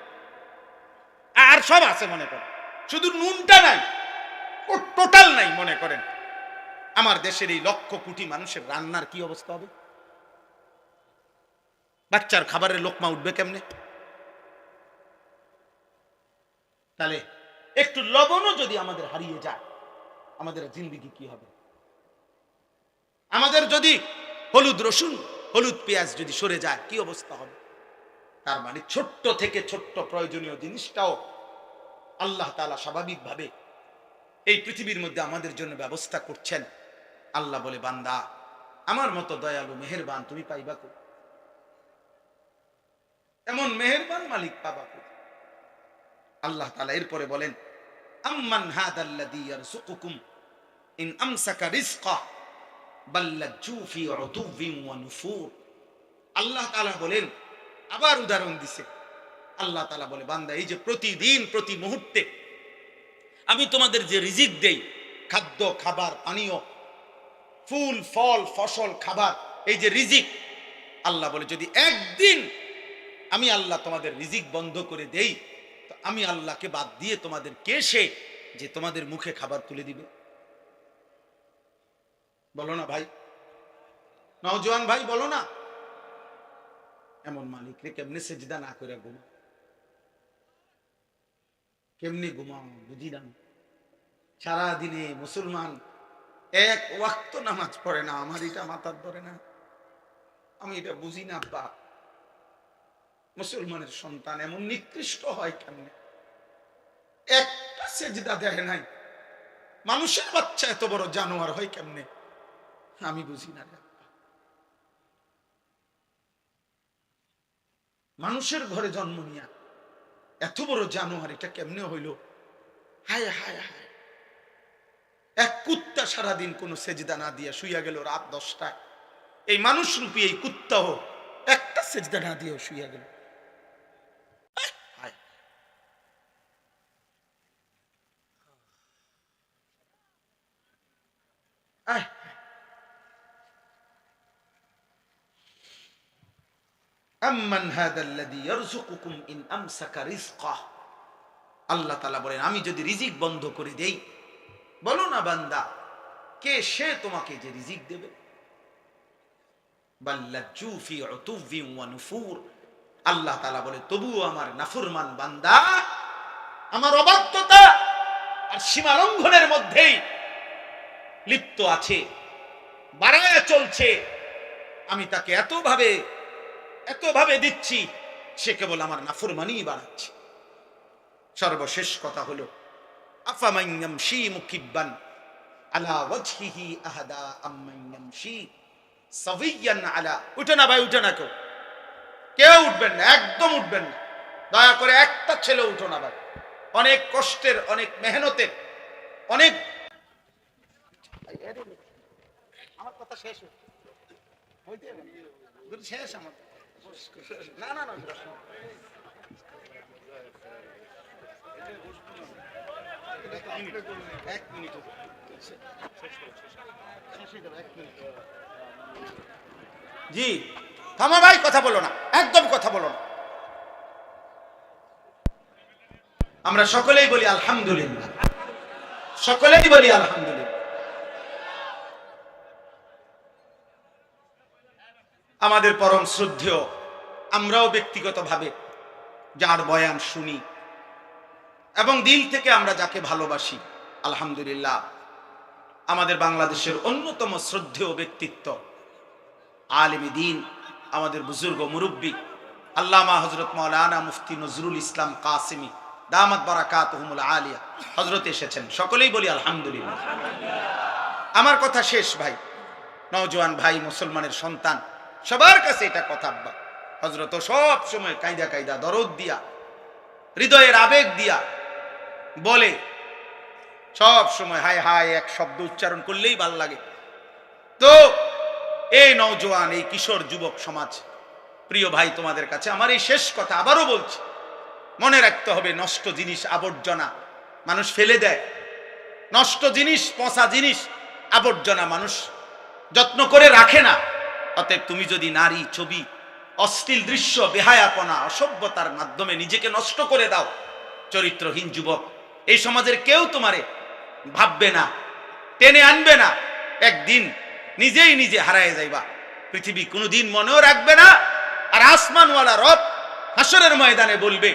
আর সব আছে মনে করেন, শুধু নুনটা নাই, ও টোটাল নাই মনে করেন, আমার দেশের এই লক্ষ কোটি মানুষের রান্নার কি অবস্থা হবে? বাচ্চার খাবারের লোকমা উঠবে কেমনে? তাহলে একটু লবণও যদি আমাদের হারিয়ে যায়, আমাদের জিন্দেগি কি হবে? আমাদের যদি হলুদ রসুন, হলুদ পেঁয়াজ যদি সরে যায়, কি অবস্থা হবে? তার মানে ছোট্ট থেকে ছোট্ট প্রয়োজনীয় জিনিসটাও আল্লাহ তাআলা স্বাভাবিকভাবে এই পৃথিবীর মধ্যে আমাদের জন্য ব্যবস্থা করছেন। আল্লাহ বলে, বান্দা আমার মতো দয়ালু মেহেরবান তুমি পাইবা কো? এমন মেহেরবান মালিক পাবা কো? আল্লাহ তাআলা এরপরে বলেন, আম্মান হাদাল্লাযী ইয়ারযুকুকুম ইন আমসাকা রিজকা বাল্লাজু ফি উতুবিন ওয়া নুফুর। আল্লাহ তাআলা বলেন, আবার উদাহরণ দিছে, আল্লাহ তাআলা বলে, বান্দা এই যে প্রতিদিন প্রতি মুহূর্তে আমি তোমাদের যে রিজিক দেই, খাদ্য খাবার পানীয়, ফুল ফল ফসল খাবার, এই যে রিজিক, আল্লাহ বলে যদি একদিন আমি আল্লাহ তোমাদের রিজিক বন্ধ করে দেই, তো আমি আল্লাহকে বাদ দিয়ে তোমাদের কে সে যে তোমাদের মুখে খাবার তুলে দিবে? বলো না ভাই, নওজোয়ান ভাই বলো না, এমন মালিক রে কেমনে সেজদা না করে ঘুমা? কেমনে ঘুমাও বুঝি না। সারাদিনে মুসলমান এক ওয়াক্ত নামাজ পড়ে না, আমার এটা মাথার ধরে না, আমি এটা বুঝি না। বাপ মুসলমানের সন্তান এমন নিকৃষ্ট হয় কেমনে? একটা সেজদা দেয় নাই। মানুষের বাচ্চা এত বড় জানোয়ার হয় কেমনে? আমি বুঝি না। মানুষের ঘরে জন্ম নিয়া এত বড় জানোয়ার এটা কেমনে হইল? হায় হায় হায়। এক কুত্তা সারাদিন কোন সেজদা না দিয়া শুইয়া গেল রাত 10টায়, এই মানুষ রূপী এই কুত্তাও একটা সেজদা না দিয়ে শুইয়া গেল। আম্মান হাদাল্লাযী ইয়ারযুকুকুম ইন আমসাকা রিজকাহ। আল্লাহ তাআলা বলেন, আমি যদি রিজিক বন্ধ করে দেই, বলো না বান্দা, কে সে তোমাকে যে রিজিক দেবে? বাল্লাজু ফি উতুবিন ওয়া নুফুর। আল্লাহ তাআলা বলে, তবুও আমার নাফরমান বান্দা আমার অবাধ্যতা আর সীমা লঙ্ঘনের মধ্যেই লিপ্ত আছে, বাড়ায় চলছে। আমি তাকে এতভাবে দিচ্ছি, সে কেবল আমার নাফরমানিই বাড়াচ্ছে। সর্বশেষ কথা হলো, আফামান ইয়ামশি মুকিব্বান আলা ওয়াজহিহি আহাদা আম্মান ইয়ামশি সাবিয়ান আলা। উঠে না ভাই, উঠে না, কেউ উঠবেন না, একদম উঠবেন না, দয়া করে একটা ছেলে উঠো না ভাই। অনেক কষ্টের, অনেক মেহনতের, অনেক আমার কথা শেষ শেষ আমার না না না এক মিনিট জি, থামো ভাই, কথা বলো না, একদম কথা বলো না। আমরা সকলেই বলি আলহামদুলিল্লাহ, সকলেই বলি আলহামদুলিল্লাহ। আমাদের পরম শ্রদ্ধেয়, আমরাও ব্যক্তিগতভাবে যার বয়ান শুনি এবং দিল থেকে আমরা যাকে ভালোবাসি, আলহামদুলিল্লাহ, আমাদের বাংলাদেশের অন্যতম শ্রদ্ধেয় ব্যক্তিত্ব, আলেমে দ্বীন, আমাদের বুজুর্গ মুরব্বী আল্লামা হযরত মাওলানা মুফতি নজরুল ইসলাম কাসেমী দামাত বারাকাতুহুমুল আলিয়া হযরত এসেছেন। সকলেই বলি আলহামদুলিল্লাহ। আমার কথা শেষ ভাই, নওজোয়ান ভাই, মুসলমানের সন্তান, সবার কাছে এটা কথা। আব্বা হযরত সব সময় কায়দা দরদ দিয়া, হৃদয়ের আবেগ দিয়া বলে, সব সময় হায় হায় এক শব্দ উচ্চারণ করলেই ভাল লাগে। তো এই নওজোয়ান, এই কিশোর যুবক সমাজ, প্রিয় ভাই, তোমাদের কাছে আমার এই শেষ কথা আবারও বলছি, মনে রাখতে হবে, নষ্ট জিনিস, আবর্জনা মানুষ ফেলে দেয়। নষ্ট জিনিস, পচা জিনিস, আবর্জনা মানুষ যত্ন করে রাখে না। অতএব তুমি যদি নারী, ছবি, অশ্লীল দৃশ্য, বেহায়াপনা, অসভ্যতার মাধ্যমে নিজেকে নষ্ট করে দাও, চরিত্রহীন যুবক, এই সমাজের কেউ তোমারে ভাববে না, টেনে আনবে না। একদিন নিজেই নিজে হারায় যাইবা, পৃথিবী কোনোদিন মনেও রাখবে না। আর আসমানওয়ালা রব হাসরের ময়দানে বলবে,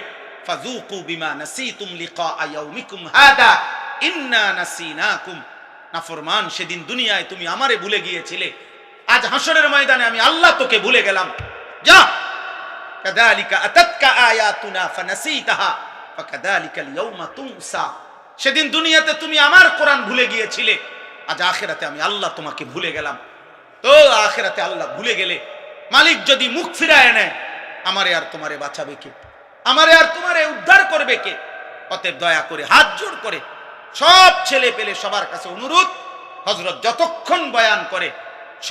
ফাযুকু বিমা নাসিতুম লিকা ইয়াউমিকুম হাদা ইন্না নাসিনাকুম। নাফরমান, সেদিন দুনিয়ায় তুমি আমারে ভুলে গিয়েছিলে, আজ হাসরের ময়দানে আমি আল্লাহ তোকে ভুলে গেলাম। যা, কাযালিকা আতাতকা আয়াতুনা ফানাসিতাহা ফাকাযালিকাল ইয়াউমা তুনসা। সেদিন দুনিয়াতে তুমি আমার কোরআন ভুলে গিয়েছিলে, আজ আখিরাতে আমি আল্লাহ তোমাকে ভুলে গেলাম। তো আখিরাতে আল্লাহ ভুলে গেলে মালিক যদি মুখ ফিরায় নেয়, আমারে আর তোমারে বাঁচাবে কে? আমারে আর তোমারে উদ্ধার করবে কে? অতএব দয়া করে হাত জোড় করে সব ছেলে পেলে সবার কাছে অনুরোধ, হযরত যতক্ষণ বয়ান করে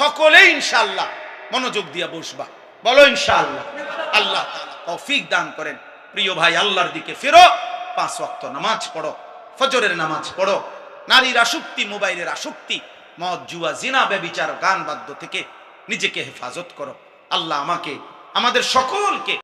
সকলেই ইনশাআল্লাহ মনোযোগ দিয়ে বসবা। বলো ইনশাআল্লাহ। আল্লাহ তাআলা তৌফিক দান করেন। প্রিয় ভাই, আল্লাহর দিকে ফিরো, 5 ওয়াক্ত নামাজ পড়ো, ফজরের নামাজ পড়ো, নারীর আসক্তি, মোবাইলের আসক্তি, মদ, জুয়া, জিনা, ব্যভিচার, গান বাদ্য থেকে নিজেকে হেফাজত করো। আল্লাহ আমাকে, আমাদের সকলকে